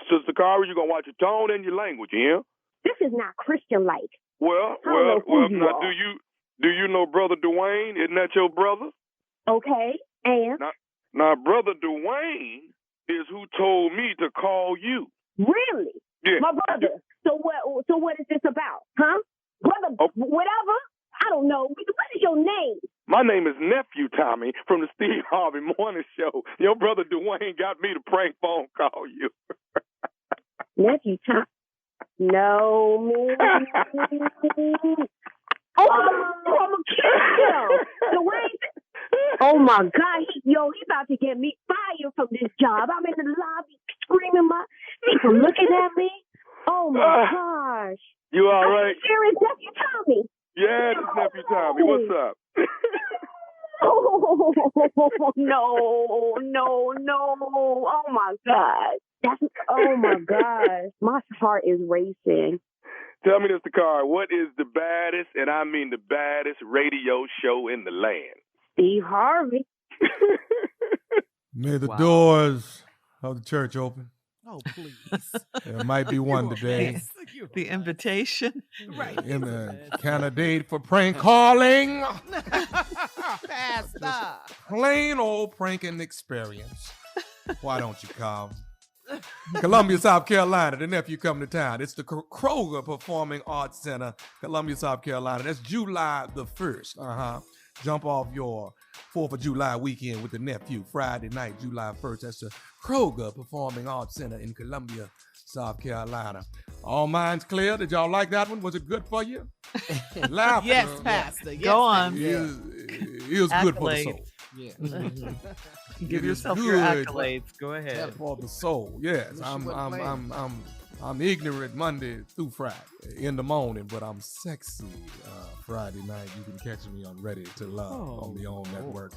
Sister Kara, you going to watch your tone and your language, yeah? This is not Christian-like. Well, now, do you know Brother Dwayne? Isn't that your brother? Okay, and? Now, Brother Dwayne is who told me to call you. Really? Yeah. My brother. So what is this about? Huh? Brother, whatever? I don't know. What is your name? My name is Nephew Tommy from the Steve Harvey Morning Show. Your brother Dwayne got me to prank phone call you. Nephew Tommy? No. I'm a kid. Dwayne. Oh my God, he about to get me fired from this job. I'm in the lobby screaming, people looking at me. Oh my gosh. You all right? Serious, Nephew Tommy. Yeah, it's Nephew Tommy. What's up? Oh no. Oh my God. Oh my gosh. My heart is racing. Tell me, Mr. Carr, what is the baddest, and I mean the baddest radio show in the land? Steve Harvey. May the doors of the church open. Oh, please. There might be one today. The invitation. Right. In the candidate for prank calling. Pastor. Plain old pranking experience. Why don't you come? Columbia, South Carolina, the nephew coming to town. It's the Kroger Performing Arts Center, Columbia, South Carolina. That's July the 1st. Jump off your 4th of July weekend with the nephew. Friday night, July 1st. That's the Kroger Performing Arts Center in Columbia, South Carolina. All minds clear? Did y'all like that one? Was it good for you? Laugh. Yes, Pastor. Yes, Go on. It was good for the soul. Yeah. Give yourself your accolades. Go ahead. For the soul. Yes. I'm ignorant Monday through Friday in the morning, but I'm sexy Friday night. You can catch me on Ready to Love on the OWN network.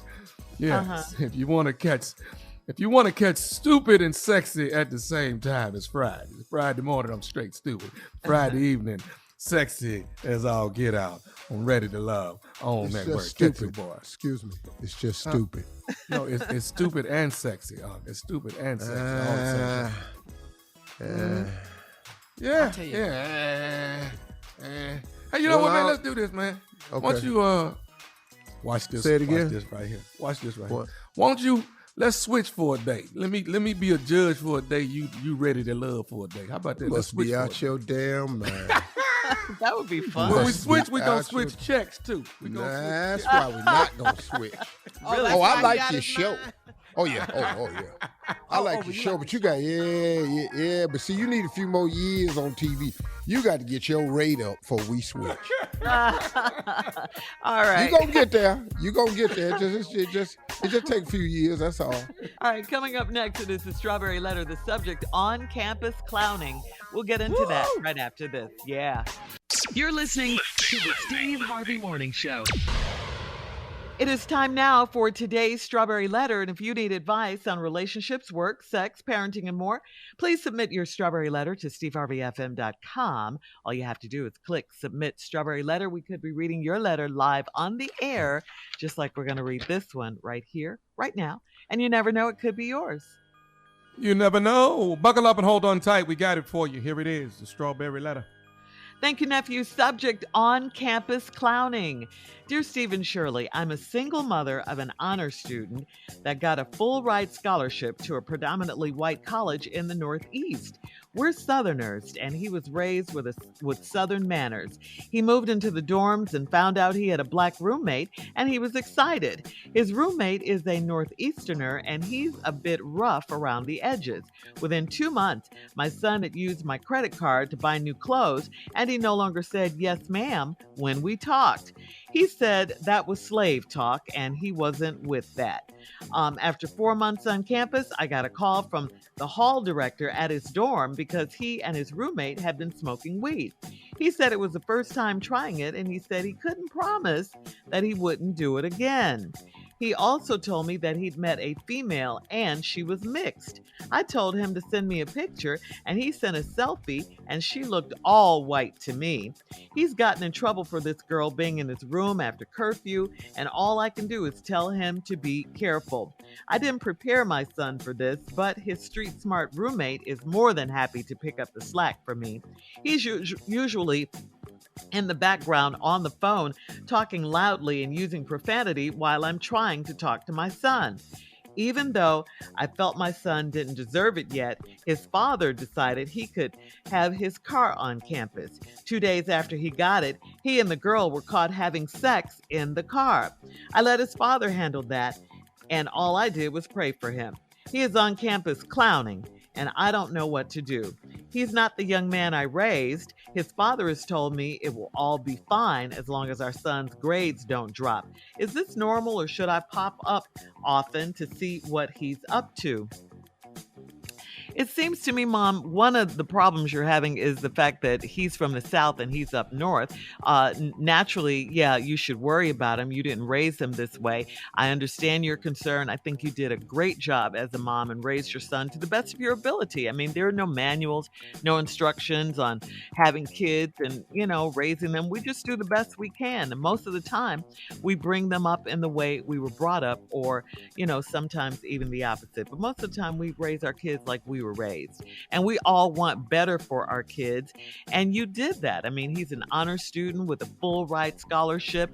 Yes. If you want to catch stupid and sexy at the same time, it's Friday. Friday morning, I'm straight stupid. Friday evening, sexy as all get out on Ready to Love on network. Stupid, boy. Excuse me. It's just stupid. No, it's stupid and sexy. It's stupid and sexy. All the same time. Yeah. Hey, you know what, man? Let's do this, man. Okay. Why don't you watch this? Say it again. Watch this right here. Watch this right here. Won't you? Let's switch for a day. Let me be a judge for a day. You ready to love for a day? How about that? Let's be out your damn mind. That would be fun. When we switch, we're going to switch checks, too. That's why we're not going to switch. Really? I like your show. Oh, yeah. Oh, yeah. I like your show, but you got, yeah. But see, you need a few more years on TV. You got to get your rate up before we switch. All right. You're going to get there. It just take a few years, that's all. All right, coming up next, it is the Strawberry Letter, the subject on-campus clowning. We'll get into that right after this. Yeah. You're listening to the Steve Harvey Morning Show. It is time now for today's Strawberry Letter, and if you need advice on relationships, work, sex, parenting, and more, please submit your Strawberry Letter to steveharveyfm.com. All you have to do is click Submit Strawberry Letter. We could be reading your letter live on the air, just like we're going to read this one right here, right now, and you never know, it could be yours. You never know. Buckle up and hold on tight. We got it for you. Here it is, the Strawberry Letter. Thank you, nephew. Subject on-campus clowning. Dear Stephen Shirley, I'm a single mother of an honor student that got a full ride scholarship to a predominantly white college in the Northeast. We're Southerners, and he was raised with Southern manners. He moved into the dorms and found out he had a black roommate, and he was excited. His roommate is a Northeasterner, and he's a bit rough around the edges. Within 2 months, my son had used my credit card to buy new clothes, and he no longer said, "Yes, ma'am," when we talked. He said that was slave talk, and he wasn't with that. After 4 months on campus, I got a call from the hall director at his dorm because he and his roommate had been smoking weed. He said it was the first time trying it, and he said he couldn't promise that he wouldn't do it again. He also told me that he'd met a female and she was mixed. I told him to send me a picture, and he sent a selfie, and she looked all white to me. He's gotten in trouble for this girl being in his room after curfew, and all I can do is tell him to be careful. I didn't prepare my son for this, but his street smart roommate is more than happy to pick up the slack for me. He's usually in the background on the phone, talking loudly and using profanity while I'm trying to talk to my son. Even though I felt my son didn't deserve it yet, his father decided he could have his car on campus. 2 days after he got it, he and the girl were caught having sex in the car. I let his father handle that, and all I did was pray for him. He is on campus clowning, and I don't know what to do. He's not the young man I raised. His father has told me it will all be fine as long as our son's grades don't drop. Is this normal, or should I pop up often to see what he's up to? It seems to me, Mom, one of the problems you're having is the fact that he's from the South and he's up north. Naturally, yeah, you should worry about him. You didn't raise him this way. I understand your concern. I think you did a great job as a mom and raised your son to the best of your ability. I mean, there are no manuals, no instructions on having kids and, raising them. We just do the best we can. And most of the time, we bring them up in the way we were brought up, or, sometimes even the opposite. But most of the time, we raise our kids like we were raised, and we all want better for our kids, and you did that. I mean, he's an honor student with a full ride scholarship.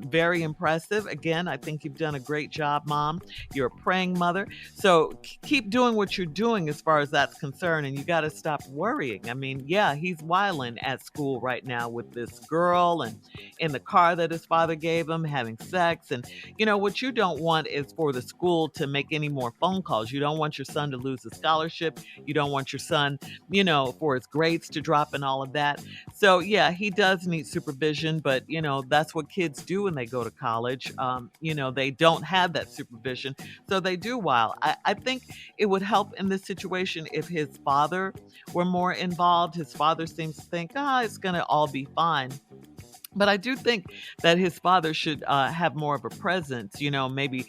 Very impressive. Again, I think you've done a great job, Mom. You're a praying mother, so keep doing what you're doing as far as that's concerned, and you got to stop worrying. I mean, yeah, he's wilding at school right now with this girl, and in the car that his father gave him, having sex, and what you don't want is for the school to make any more phone calls. You don't want your son to lose his scholarship. You don't want your son, for his grades to drop and all of that. So yeah, he does need supervision, but that's what kids do when they go to college. They don't have that supervision, so they do wild. I think it would help in this situation if his father were more involved. His father seems to think, it's going to all be fine. But I do think that his father should have more of a presence. Maybe,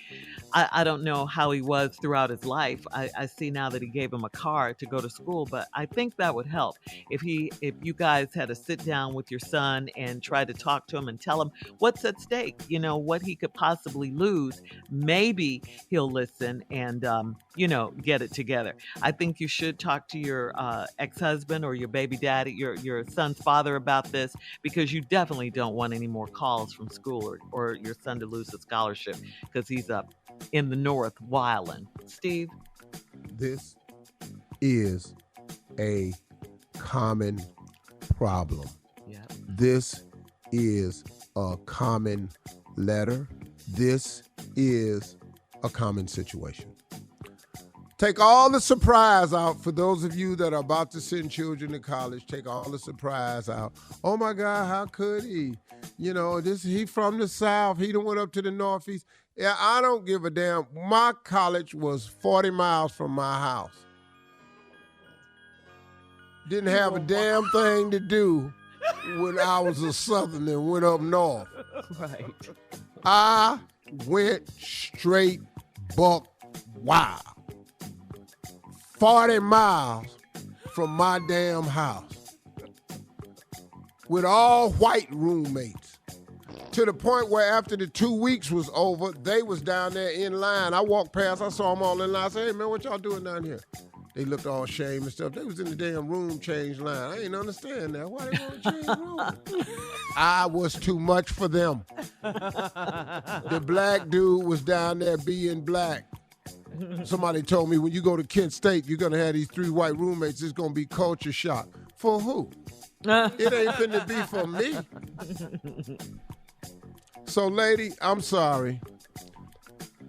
I don't know how he was throughout his life. I see now that he gave him a car to go to school, but I think that would help if you guys had a sit down with your son and try to talk to him and tell him what's at stake, what he could possibly lose. Maybe he'll listen and, get it together. I think you should talk to your ex-husband or your baby daddy, your son's father about this, because you definitely don't want any more calls from school or your son to lose a scholarship because he's up in the north wilding. Steve? This is a common problem. Yep. This is a common letter. This is a common situation. Take all the surprise out for those of you that are about to send children to college. Take all the surprise out. Oh my God, how could he? He from the South. He done went up to the Northeast. Yeah, I don't give a damn. My college was 40 miles from my house. Didn't have a damn thing to do when I was a Southern and went up north. Right. I went straight buck wild. 40 miles from my damn house with all white roommates, to the point where after the 2 weeks was over, they was down there in line. I walked past, I saw them all in line. I said, "Hey man, what y'all doing down here?" They looked all ashamed and stuff. They was in the damn room change line. I ain't understand that. Why they want to change room? I was too much for them. The black dude was down there being black. Somebody told me when you go to Kent State, you're going to have these 3 white roommates. It's going to be culture shock. For who? It ain't finna be for me. So, lady, I'm sorry.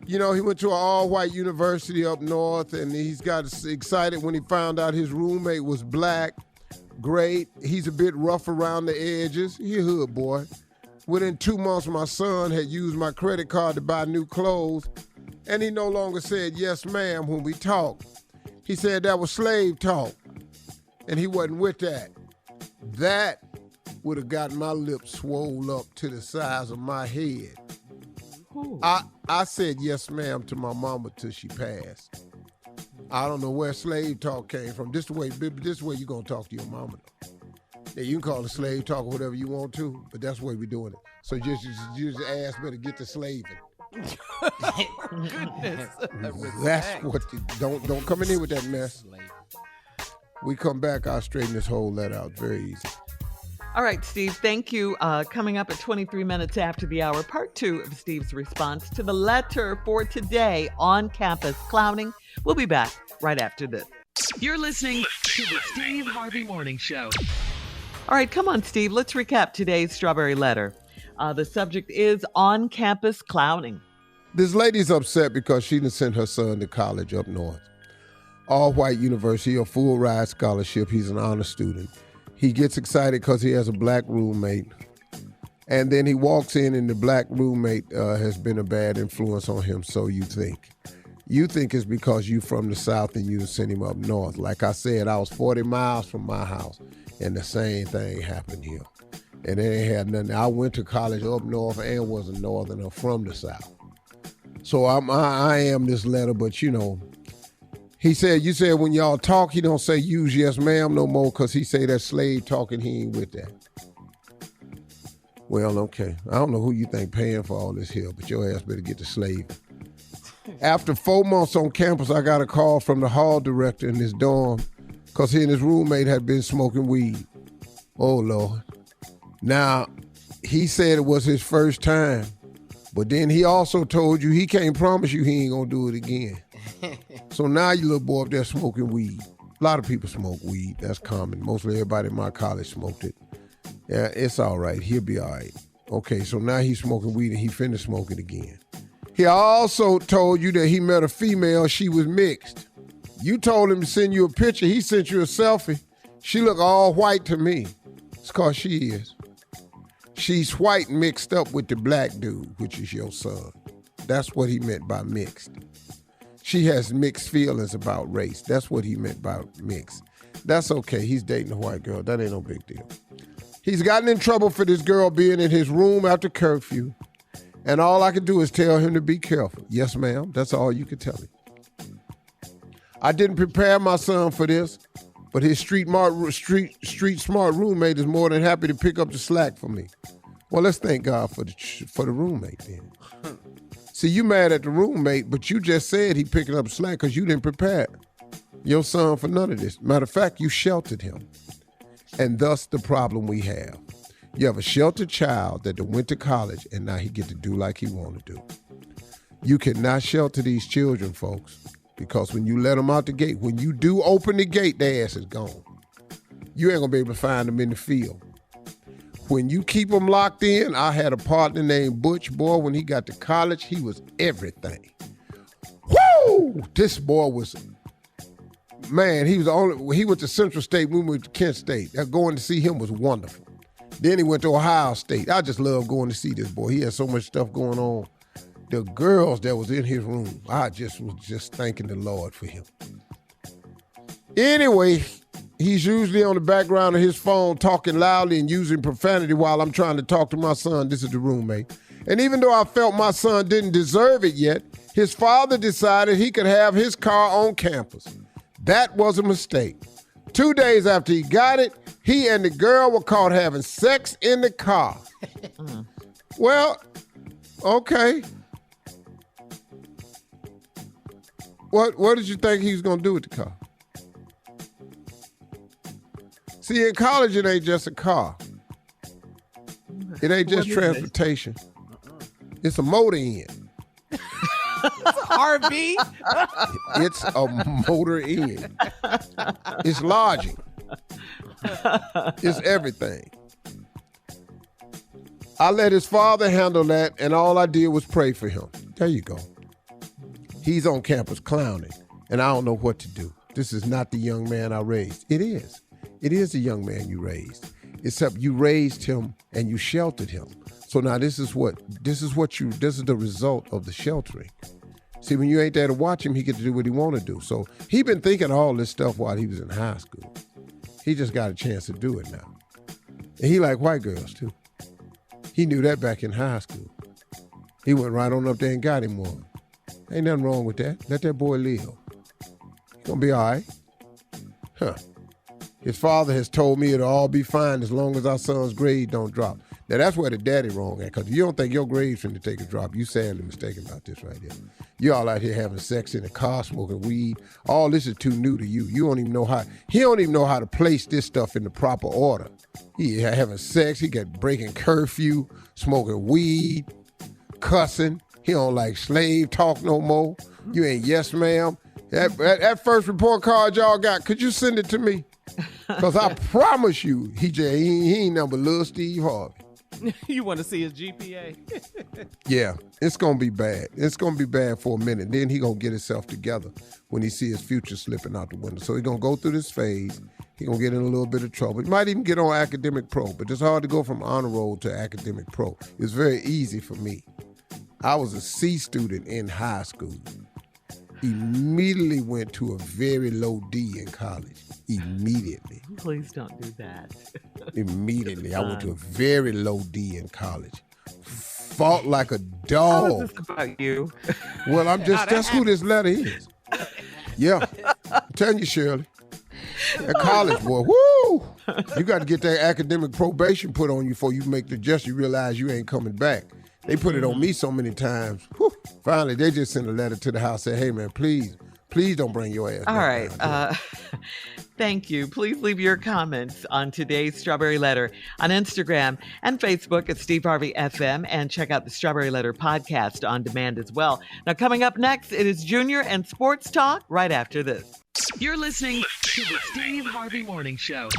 You know, he went to an all-white university up north, and he's got excited when he found out his roommate was black. Great. He's a bit rough around the edges. He a hood boy. Within 2 months, my son had used my credit card to buy new clothes, and he no longer said, yes, ma'am, when we talked. He said that was slave talk, and he wasn't with that. That would have gotten my lips swole up to the size of my head. I said yes, ma'am, to my mama till she passed. I don't know where slave talk came from. This way you gonna talk to your mama, though. Yeah, you can call it slave talk or whatever you want to, but that's the way we doing it. So just ask better get to slaving. Goodness. That's what. Don't come in here with that mess. We come back, I'll straighten this whole letter out. Very easy. All right, Steve, thank you. Coming up at 23 minutes after the hour, part 2 of Steve's response to the letter for today, on-campus clowning. We'll be back right after this. You're listening to the Steve Harvey Morning Show. All right, come on, Steve. Let's recap today's Strawberry Letter. The subject is on-campus clowning. This lady's upset because she done sent her son to college up north. All-white university, a full-ride scholarship. He's an honor student. He gets excited because he has a black roommate. And then he walks in and the black roommate has been a bad influence on him, so you think. You think it's because you from the South and you sent him up north. Like I said, I was 40 miles from my house and the same thing happened here. And it ain't had nothing. I went to college up north and was a northerner from the South. So I am this letter, but you know, you said when y'all talk, he don't say use yes ma'am no more because he say that slave talking, he ain't with that. Well, okay. I don't know who you think paying for all this here, but your ass better get to slaving. After 4 months on campus, I got a call from the hall director in his dorm because he and his roommate had been smoking weed. Oh, Lord. Now, he said it was his first time, but then he also told you he can't promise you he ain't gonna do it again. So now your little boy up there smoking weed. A lot of people smoke weed. That's common. Mostly everybody in my college smoked it. Yeah, it's all right. He'll be all right. Okay, so now he's smoking weed and he finna smoke it again. He also told you that he met a female. She was mixed. You told him to send you a picture. He sent you a selfie. She look all white to me. It's cause she is. She's white mixed up with the black dude, which is your son. That's what he meant by mixed. She has mixed feelings about race. That's what he meant by mixed. That's okay. He's dating a white girl. That ain't no big deal. He's gotten in trouble for this girl being in his room after curfew. And all I could do is tell him to be careful. Yes, ma'am. That's all you could tell him. I didn't prepare my son for this, but his street smart roommate is more than happy to pick up the slack for me. Well, let's thank God for the roommate then. See, you mad at the roommate, but you just said he picking up slack because you didn't prepare your son for none of this. Matter of fact, you sheltered him. And thus the problem we have. You have a sheltered child that went to college and now he get to do like he want to do. You cannot shelter these children, folks, because when you let them out the gate, when you do open the gate, their ass is gone. You ain't going to be able to find them in the field. When you keep them locked in, I had a partner named Butch. Boy, when he got to college, he was everything. Woo! This boy was, man, he went to Central State, we went to Kent State. Going to see him was wonderful. Then he went to Ohio State. I just love going to see this boy. He had so much stuff going on. The girls that was in his room, I just was just thanking the Lord for him. Anyway, he's usually on the background of his phone talking loudly and using profanity while I'm trying to talk to my son. This is the roommate. And even though I felt my son didn't deserve it yet, his father decided he could have his car on campus. That was a mistake. 2 days after he got it, he and the girl were caught having sex in the car. Well, okay. What did you think he was going to do with the car? See, in college, it ain't just a car. It ain't just transportation. It's a motor inn. RV. It's a motor inn. It's lodging. It's everything. I let his father handle that, and all I did was pray for him. There you go. He's on campus clowning, and I don't know what to do. This is not the young man I raised. It is. It is the young man you raised. Except you raised him and you sheltered him. So now this is the result of the sheltering. See, when you ain't there to watch him, he get to do what he want to do. So he been thinking all this stuff while he was in high school. He just got a chance to do it now. And he like white girls too. He knew that back in high school. He went right on up there and got him one. Ain't nothing wrong with that. Let that boy live. He's gonna be all right. Huh. His father has told me it'll all be fine as long as our son's grade don't drop. Now, that's where the daddy wrong at, because you don't think your grade's finna take a drop. You sadly mistaken about this right here. You all out here having sex in a car, smoking weed. All this is too new to you. You don't even know how, he don't even know how to place this stuff in the proper order. He having sex, he got breaking curfew, smoking weed, cussing. He don't like slave talk no more. You ain't yes, ma'am. That first report card y'all got, could you send it to me? Because I promise you, he ain't number little Steve Harvey. You want to see his GPA? Yeah, it's going to be bad. It's going to be bad for a minute. Then he going to get himself together when he see his future slipping out the window. So he going to go through this phase. He going to get in a little bit of trouble. He might even get on academic pro, but it's hard to go from honor roll to academic pro. It's very easy for me. I was a C student in high school. Immediately went to a very low D in college. Immediately. Please don't do that. Immediately. I went to a very low D in college. Fought like a dog. How is this about you? Well, that's who this letter is. Yeah. I'm telling you, Shirley. That college boy, woo! You got to get that academic probation put on you before you make the adjustment. You realize you ain't coming back. They put it on me so many times. Whew. Finally, they just sent a letter to the house, say, hey, man, please don't bring your ass All back right. down. Thank you. Please leave your comments on today's Strawberry Letter on Instagram and Facebook at Steve Harvey FM, and check out the Strawberry Letter podcast on demand as well. Now, coming up next, it is Junior and Sports Talk right after this. You're listening to the Steve Harvey Morning Show.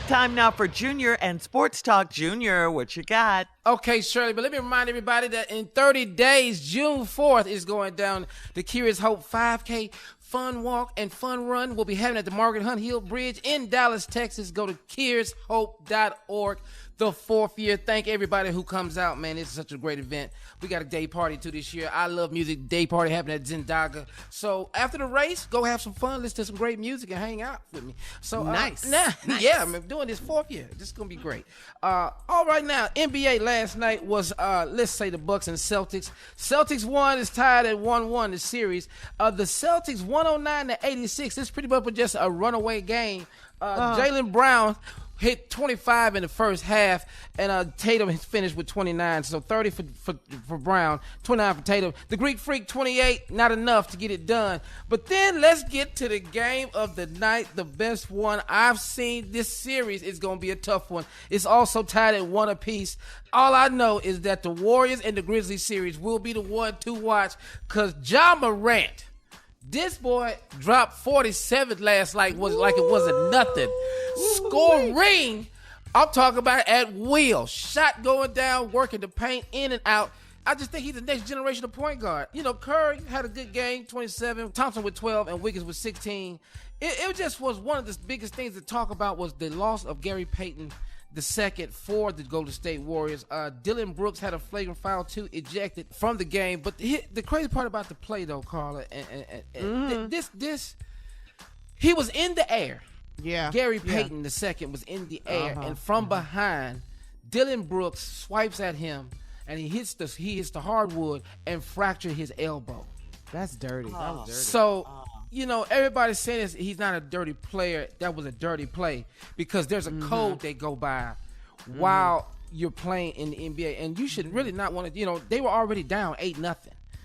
Time now for Junior and Sports Talk. Junior, what you got? Okay, Shirley, but let me remind everybody that in 30 days, June 4th is going down the Curious Hope 5K Fun Walk and Fun Run. We'll be having it at the Margaret Hunt Hill Bridge in Dallas, Texas. Go to curioushope.org. The 4th year. Thank everybody who comes out, man. It's such a great event. We got a day party too this year. I love music. Day party happening at Zendaga. So after the race, go have some fun, listen to some great music, and hang out with me. So nice. Yeah, I'm doing this 4th year. This is gonna be great. All right, now NBA last night was let's say the Bucks and Celtics. Celtics won. Is tied at 1-1 the series. The Celtics 109-86. This is pretty much just a runaway game. Jaylen Brown hit 25 in the first half, and Tatum finished with 29. So 30 for Brown, 29 for Tatum. The Greek Freak, 28, not enough to get it done. But then let's get to the game of the night, the best one I've seen. This series is going to be a tough one. It's also tied at 1 apiece. All I know is that the Warriors and the Grizzlies series will be the one to watch, because Ja Morant, this boy dropped 47 last night, was like it wasn't nothing. Scoring, I'm talking about at will. Shot going down, working the paint, in and out. I just think he's the next generation of point guard. You know, Curry had a good game, 27. Thompson with 12 and Wiggins with 16. It just was one of the biggest things to talk about was the loss of Gary Payton the second for the Golden State Warriors. Dylan Brooks had a flagrant foul too, ejected from the game. But the crazy part about the play though, Carla, and this he was in the air. Yeah. Gary Payton the second was in the air, and from behind, Dylan Brooks swipes at him, and he hits the hardwood and fractured his elbow. That's dirty. That was dirty. So, you know, everybody's saying he's not a dirty player. That was a dirty play, because there's a code they go by while you're playing in the NBA, and you should really not want to. You know, they were already down 8-0,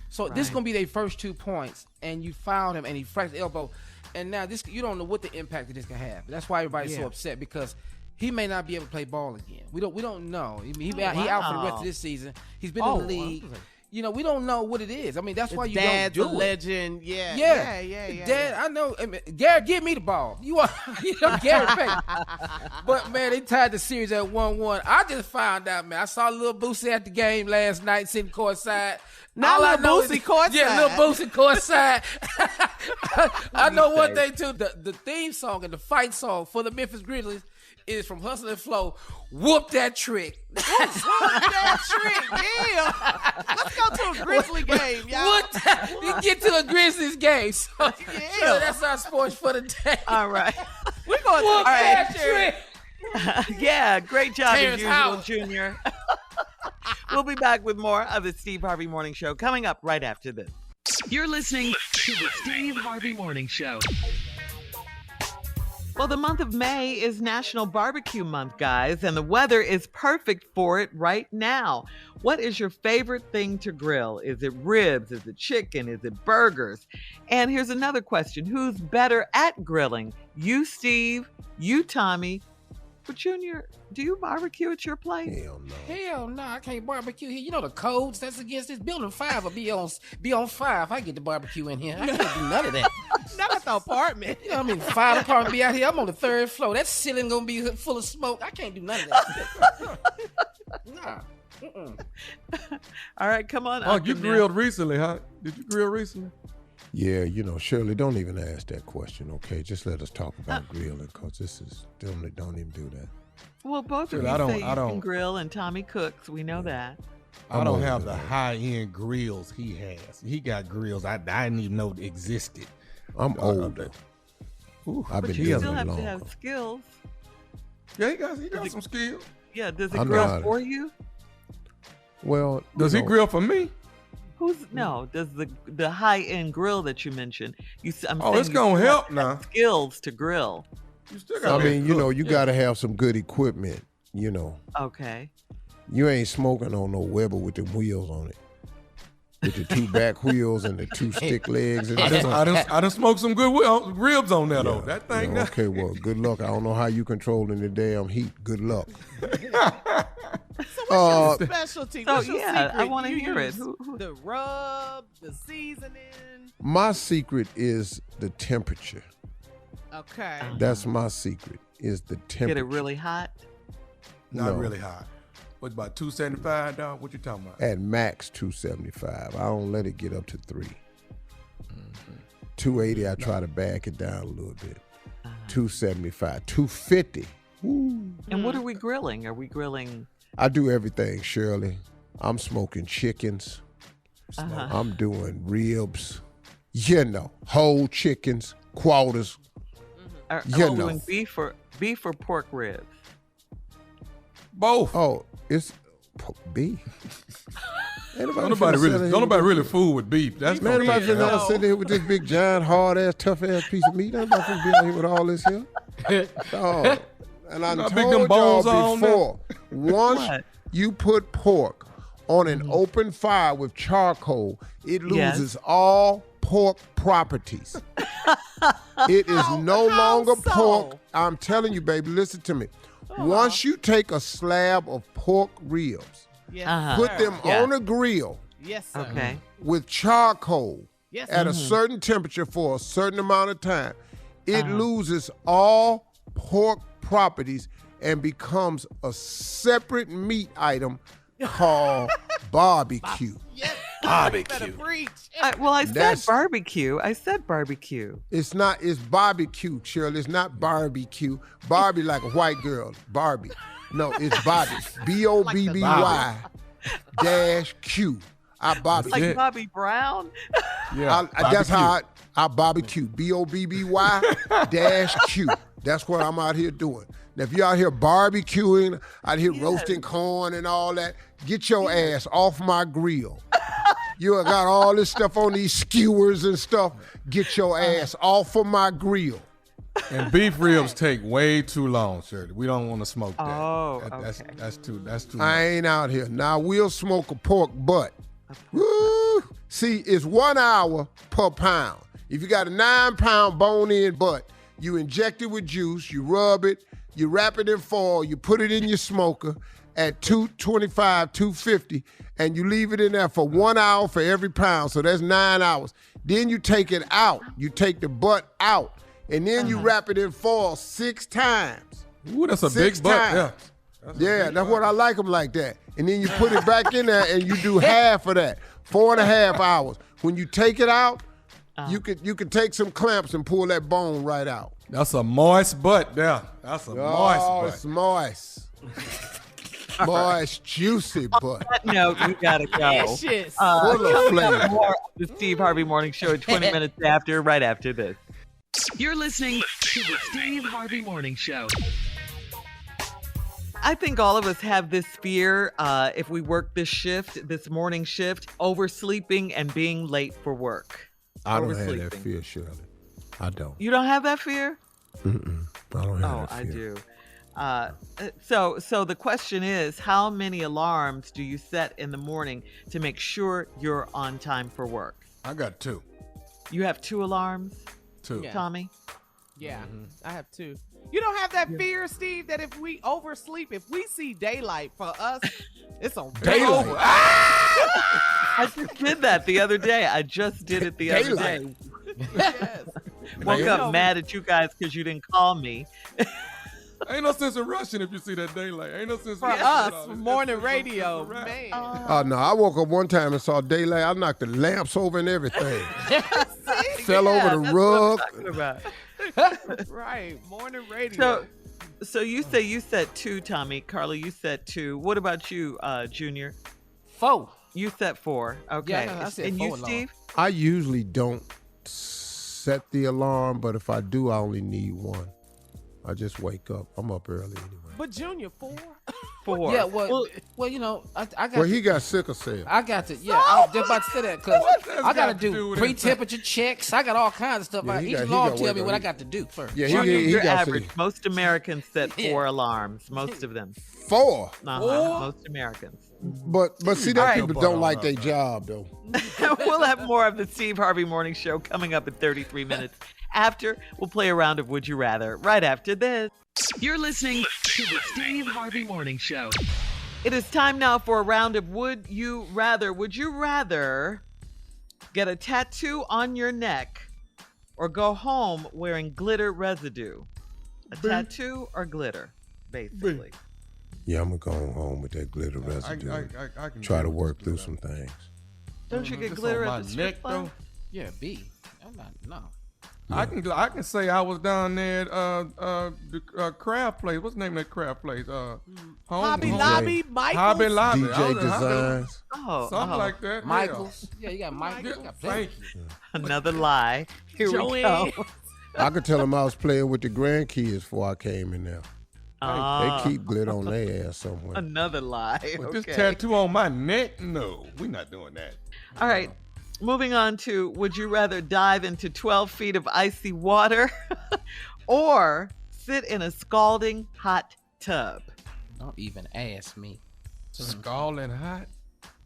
so this is gonna be their first 2 points, and you fouled him, and he fractured his elbow. And now this, you don't know what the impact that this can have. That's why everybody's so upset, because he may not be able to play ball again. We don't know. He out for the rest of this season. He's been in the league. You know, we don't know what it is. I mean, that's why you Dad's don't a do it. legend. Yeah. Dad, I know. I mean, Gary, give me the ball. You know, Gary Payton. But, man, they tied the series at 1-1. I just found out, man. I saw Lil Boosie at the game last night sitting courtside. Not Lil Boosie courtside. Yeah, Lil Boosie courtside. I know one thing, too. The theme song and the fight song for the Memphis Grizzlies is from Hustle and Flow. Whoop that trick. Whoop that trick, yeah. Let's go to a Grizzly game, y'all. You get to a Grizzlies game. So, so that's our sports for the day. All right. We're going to Whoop that trick. Yeah, great job Terrence as usual, Howard. Junior. We'll be back with more of the Steve Harvey Morning Show coming up right after this. You're listening to the Steve Harvey Morning Show. Well, the month of May is National Barbecue Month, guys, and the weather is perfect for it right now. What is your favorite thing to grill? Is it ribs? Is it chicken? Is it burgers? And here's another question. Who's better at grilling? You, Steve? You, Tommy? But Junior, do you barbecue at your place? Hell no, I can't barbecue here. You know the codes that's against this building 5 will be on 5. I get the barbecue in here. I can't do none of that. Not at the apartment. You know what I mean? 5 apartment be out here. I'm on the 3rd floor. That ceiling gonna be full of smoke. I can't do none of that. Nah. All right, come on. Oh, you grilled recently, huh? Did you grill recently? Yeah, Shirley, don't even ask that question, okay? Just let us talk about grilling, because don't even do that. Well, both of you say you can grill, and Tommy cooks. We know that. I don't have the high-end grills he has. He got grills I didn't even know existed. I'm older. I've been you doing still it have longer. to have skills. Yeah, he got some skills. Yeah, does it grill for you? Well, does he grill for me? Does the high-end grill that you mentioned, it's gonna help now. Skills to grill. You still gotta you gotta have some good equipment, Okay. You ain't smoking on no Weber with the wheels on it. With the 2 back wheels and the 2 stick legs. I done smoked some good ribs on that though. That thing. Okay, well, good luck. I don't know how you controlling the damn heat. Good luck. So what's your specialty? So, What's your secret? I want to hear it. The rub, the seasoning. My secret is the temperature. Okay. That's my secret, is the temperature. Get it really hot? Not really hot. What, about 275, dog? What you talking about? At max 275. I don't let it get up to 3. 280, I try to back it down a little bit. 275, 250. Woo. And what are we grilling? Are we grilling? I do everything, Shirley. I'm smoking chickens. I'm doing ribs. Whole chickens, quarters. Are we doing beef or pork ribs? Both. Oh, it's beef. Don't nobody really fool with beef. That's man, anybody sitting here with this big, giant, hard ass, tough ass piece of meat. Nobody finna be out here with all this here. Oh, and I told y'all before. Once you put pork on an open fire with charcoal, it loses all pork properties. It is no longer pork. I'm telling you, baby, listen to me. Once you take a slab of pork ribs, put them on a grill with charcoal at a certain temperature for a certain amount of time, it loses all pork properties and becomes a separate meat item called barbecue. Barbecue. I said barbecue. It's barbecue, Shirley. It's not barbecue. Barbie like a white girl. Barbie. No, it's Bobby. BOBBY -Q. I barbecue. Like Bobby Brown? Yeah. That's how I barbecue. BOBBY -Q. That's what I'm out here doing. Now, if you're out here barbecuing, out here roasting corn and all that, get your ass off my grill. You got all this stuff on these skewers and stuff. Get your ass off of my grill. And beef ribs take way too long, Shirley. We don't want to smoke that. Oh, that's too much. I ain't out here. Now, we'll smoke a pork butt. Woo! See, it's 1 hour per pound. If you got a 9-pound bone-in butt, you inject it with juice, you rub it, you wrap it in foil, you put it in your smoker, at $2.25, $2.50, and you leave it in there for 1 hour for every pound. So that's 9 hours. Then you take it out. You take the butt out, and then you wrap it in foil 6 times. Ooh, that's a big butt. Yeah. That's what I like them like that. And then you put it back in there, and you do half of that, 4.5 hours. When you take it out, you could take some clamps and pull that bone right out. That's a moist butt there. That's a moist butt. It's moist. Moist, juicy butt. No, we gotta go. Delicious. Full of flavor. More of the Steve Harvey Morning Show 20 minutes after, right after this. You're listening to the Steve Harvey Morning Show. I think all of us have this fear if we work this morning shift, oversleeping and being late for work. I don't have that fear, Shirley. I don't. You don't have that fear? Mm-mm. I don't have that fear. I do. So the question is, how many alarms do you set in the morning to make sure you're on time for work? I got 2. You have 2 alarms? 2. Yeah. Tommy? Yeah, I have 2. You don't have that fear, Steve, that if we oversleep, if we see daylight for us, it's on Daylight. I just did that the other day. I just did it the other day. Yes. Woke up mad at you guys because you didn't call me. Ain't no sense in rushing if you see that daylight. Ain't no sense For us, morning radio, man. Oh, no. I woke up one time and saw daylight. I knocked the lamps over and everything. Fell over the rug. Right, morning radio. So you say you set 2, Tommy. Carla, you set 2. What about you, Junior? 4. You set 4. Okay. Yeah, I said and 4 you, Steve? I usually don't set the alarm, but if I do, I only need 1. I just wake up. I'm up early anyway. But Junior, 4? 4. Yeah, well, you know, I got. Well, he got sickle cell. I got to. Yeah, I was just about to say that because I got to do pre-temperature checks. I got all kinds of stuff. Yeah, Each alarm tell me what I got to do first. Yeah, Junior, he got average. Most Americans set 4 alarms. Most of them. 4. Most Americans. But see, that people don't like their job though. We'll have more of the Steve Harvey Morning Show coming up in 33 minutes. After, we'll play a round of Would You Rather right after this. You're listening to the Steve Harvey Morning Show. It is time now for a round of Would You Rather. Would you rather get a tattoo on your neck or go home wearing glitter residue? A tattoo or glitter, basically. Yeah, I'm going to go home with that glitter residue. I can try to work through some things. Don't you get glitter at the strip club? Yeah, B. I'm not, no. Yeah. I can say I was down there at the craft place. What's the name of that craft place? Hobby Lobby, Michael's? Hobby Lobby. DJ Designs. Something like that. Michael's. Yeah, you got Michael's. You got Thank you. Another lie. Here we go. I could tell them I was playing with the grandkids before I came in there. They keep glitter on their ass somewhere. Another lie. But Okay. this tattoo on my neck? No, we're not doing that. All right. Moving on to, would you rather dive into 12 feet of icy water or sit in a scalding hot tub? Don't even ask me. Scalding hot?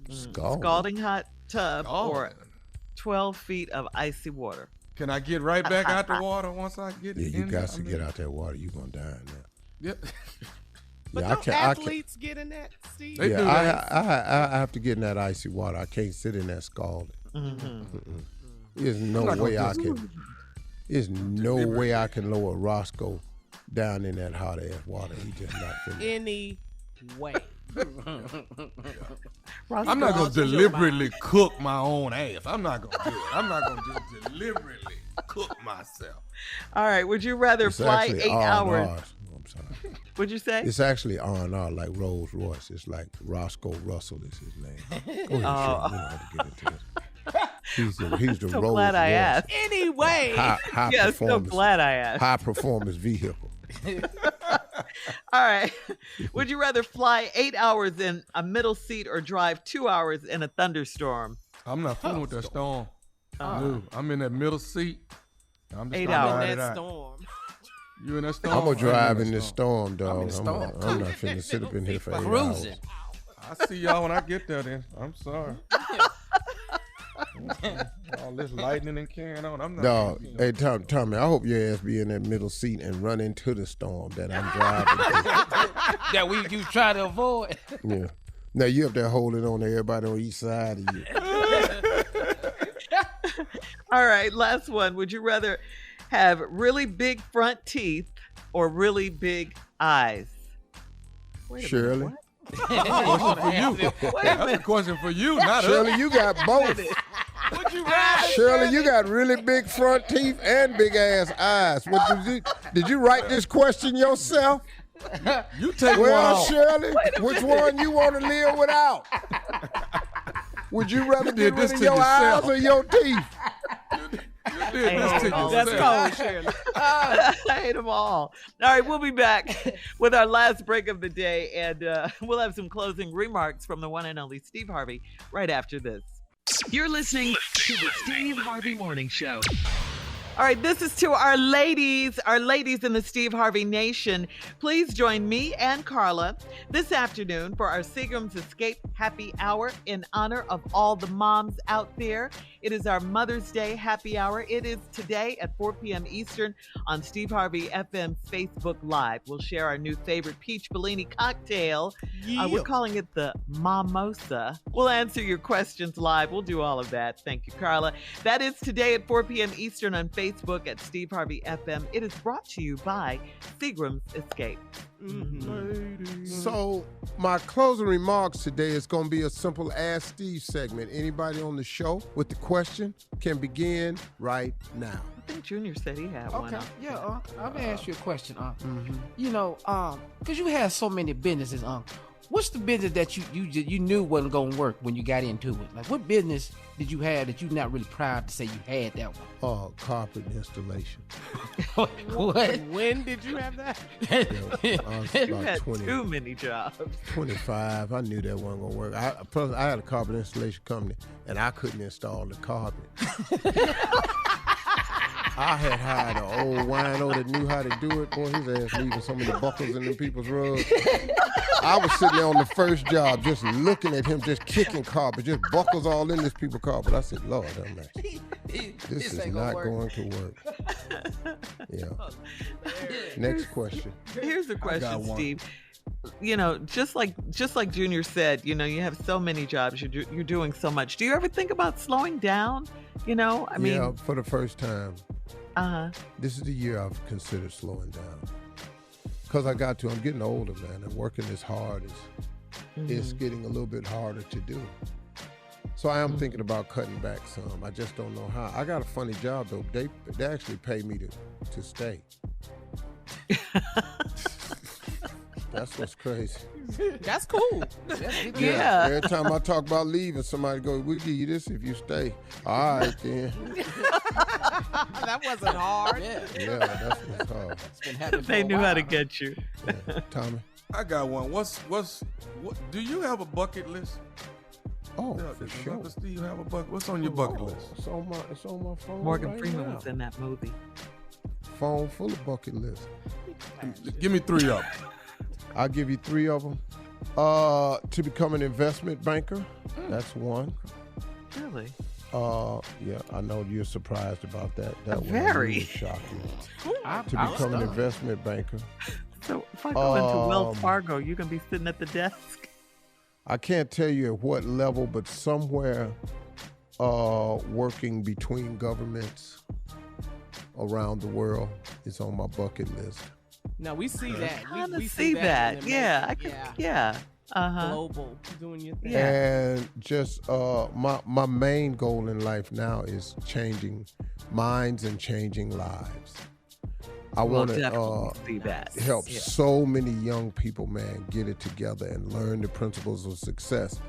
Scalding hot tub or 12 feet of icy water. Can I get right back out the water once I get Yeah, in you got there? to get out that water. You're going to die in there. Yep. But Yeah, don't athletes get in that, Steve? They do. I have to get in that icy water. I can't sit in that scalding. There's no way I can. There's no way I can lower Roscoe down in that hot ass water. He just not finished. Any way. I'm not going to deliberately cook my own ass. I'm not going to do it. I'm not going to just deliberately cook myself. All right. Would you rather It's fly actually 8 hours? I'm sorry. What'd you say? It's actually R&R, like Rolls Royce. It's like Roscoe Russell is his name. Go ahead, Shirley. We don't have to get into this. He's the So Rolls glad I Royce. asked. Anyway. High Yeah, so performance. glad I asked. High performance vehicle. All right. Would you rather fly 8 hours in a middle seat or drive 2 hours in a thunderstorm? I'm not fooling with that storm. No, I'm in that middle seat. I'm just 8 gonna hours. ride In it that out. storm. You in that storm? I'm going to drive in this storm. storm, dog. in the storm. I'm not finna sit up in here for 8 hours. Cruising. I see y'all when I get there then. I'm sorry. All this lightning and carrying on. I'm not. No, hey Tommy, I hope your ass be in that middle seat and run into the storm that I'm driving. That you try to avoid. Yeah. Now you up there holding on to everybody on each side of you. All right, last one. Would you rather have really big front teeth or really big eyes? Shirley. That's a question for you, not Shirley, us. you got both. Would you rather? Shirley, you got really big front teeth and big ass eyes. Did you write this question yourself? You take Well, one. Shirley, which one you want to live without? Would you rather You did get this rid of to your yourself. eyes or your teeth? You did this to That's yourself. cold, Shirley. I hate them all. All right, we'll be back with our last break of the day, and we'll have some closing remarks from the one and only Steve Harvey right after this. You're listening to the Steve Harvey Morning Show. All right, this is to our ladies in the Steve Harvey Nation. Please join me and Carla this afternoon for our Seagram's Escape Happy Hour in honor of all the moms out there. It is our Mother's Day Happy Hour. It is today at 4 p.m. Eastern on Steve Harvey FM's Facebook Live. We'll share our new favorite peach Bellini cocktail. We're calling it the Mimosa. We'll answer your questions live. We'll do all of that. Thank you, Carla. That is today at 4 p.m. Eastern on Facebook at Steve Harvey FM. It is brought to you by Seagram's Escape. So my closing remarks today is going to be a simple Ask Steve segment. Anybody on the show with the question can begin right now. I think Junior said he had one. Okay, yeah. I'm gonna ask you a question, You know, because you have so many businesses, what's the business that you knew wasn't gonna work when you got into it? Like, what business did you have that you're not really proud to say you had that one? Carpet installation. What? When did you have that? You had too many jobs. 25. I knew that wasn't gonna work. I had a carpet installation company, and I couldn't install the carpet. I had hired an old wino that knew how to do it. Boy, his ass leaving so many buckles in them people's rugs. I was sitting there on the first job just looking at him, just kicking carpet, just buckles all in this people's carpet. I said, Lord, I'm not. This is not going to work. Yeah. Next question. Here's the question, Steve. You know, just like Junior said, you know, you have so many jobs. You're doing so much. Do you ever think about slowing down? You know, I mean, yeah, for the first time. This is the year I've considered slowing down. Because I'm getting older, man, and working as hard is getting a little bit harder to do. So I am thinking about cutting back some. I just don't know how. I got a funny job, though. They actually pay me to stay. That's what's crazy. That's cool. Yeah. Every time I talk about leaving, somebody goes, "We'll give you this if you stay." All right, then. That wasn't hard. Yeah, that's what's hard. It's been happening for They a knew while. how to get you. Yeah. Tommy? I got one. What? Do you have a bucket list? Oh, Yeah, for does sure. Uncle Steve have a bucket? What's on your bucket list? It's on my phone. Morgan right Freeman now. was in that movie. Phone full of bucket list. Give me 3 of them. I'll give you 3 of them. To become an investment banker, that's one. Really? Yeah, I know you're surprised about that. That one Very. really shocked you. I'm To become an stunned. investment banker. So if I go into Wells Fargo, you're gonna be sitting at the desk. I can't tell you at what level, but somewhere working between governments around the world is on my bucket list. No, we see that. We see that. in the Yeah, making. yeah. Global, doing your thing. And just my main goal in life now is changing minds and changing lives. I want to see that. help so many young people, man, get it together and learn the principles of success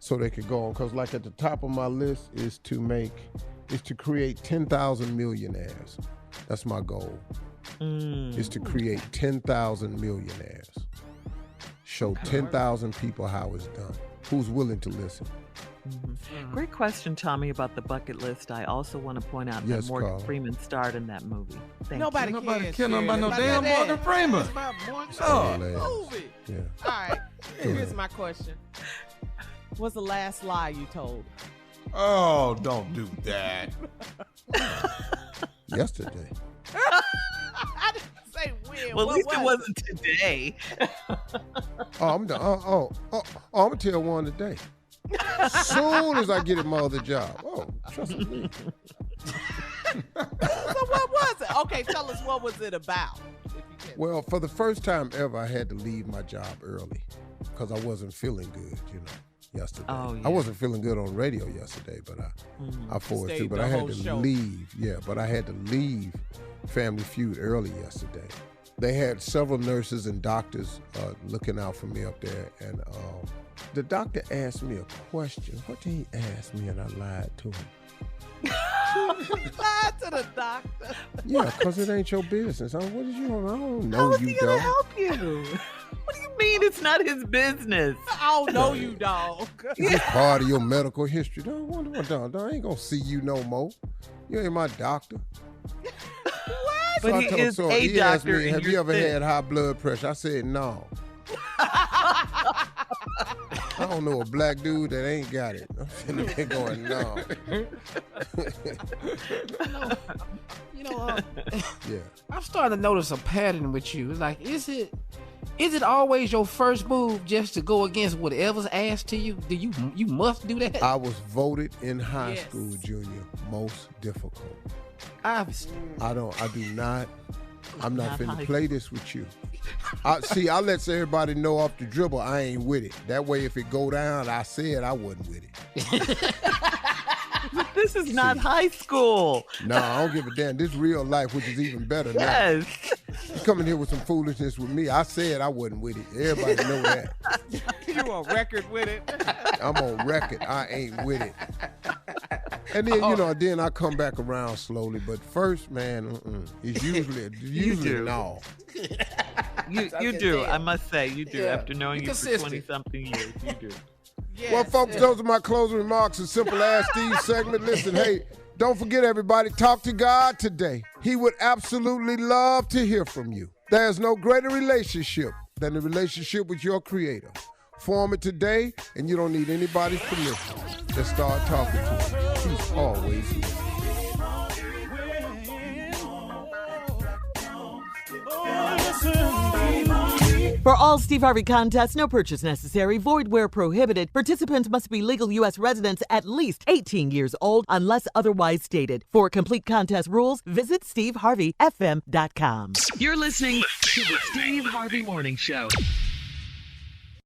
so they could go on. Because like at the top of my list is to create 10,000 millionaires. That's my goal. Is to create 10,000 millionaires. Show 10,000 people how it's done. Who's willing to listen? Great question, Tommy, about the bucket list. I also want to point out that Morgan Carl. Freeman starred in that movie. Nobody cares cares about no about damn that. Morgan Freeman. It's about Morgan Oh. Freeman movie. Yeah. All right, here's my question. What's the last lie you told? Oh, don't do that. Yesterday. I didn't say when. Well, at What least it was wasn't today. I'm done. I'm gonna tell one today. Soon as I get at my other job. Oh, trust me. So what was it? Okay, tell us, what was it about? Well, for the first time ever, I had to leave my job early because I wasn't feeling good, yesterday. Oh, yeah. I wasn't feeling good on radio yesterday, but I forced to. But I had to leave. Yeah, but I had to leave Family Feud early yesterday. They had several nurses and doctors looking out for me up there, and the doctor asked me a question. What did he ask me, and I lied to him? Lied to the doctor. Yeah, because it ain't your business. What did you? I don't know. How is you he gonna don't. help you? What do you mean it's not his business? I don't know you, dog. It's part of your medical history. Don't wonder what, dog. I ain't gonna see you no more. You ain't my doctor. What? But he is a he asked doctor. me, have you ever had high blood pressure? I said no. I don't know a black dude that ain't got it. I'm sitting there going, no. Yeah. I'm starting to notice a pattern with you. It's like, is it always your first move just to go against whatever's asked to you? Do you must do that? I was voted in high school, Junior, most difficult. Obviously. I'm not finna play this with you. I let everybody know off the dribble I ain't with it. That way, if it go down, I said I wasn't with it. This is not high school. No, I don't give a damn. This real life, which is even better now. Yes. You coming here with some foolishness with me. I said I wasn't with it. Everybody know that. You on record with it? I'm on record. I ain't with it. And then, then I come back around slowly. But first, man, it's usually no. You do. I must say, you do. Yeah. After knowing you for 20-something years, you do. Yes. Well, folks, those are my closing remarks. A simple Ask Steve segment. Listen, hey, don't forget, everybody, talk to God today. He would absolutely love to hear from you. There's no greater relationship than the relationship with your Creator. Form it today, and you don't need anybody's permission. Just start talking to him. He's always here. For all Steve Harvey contests, no purchase necessary, void where prohibited. Participants must be legal U.S. residents at least 18 years old unless otherwise stated. For complete contest rules, visit SteveHarveyFM.com. You're listening to the Steve Harvey Morning Show.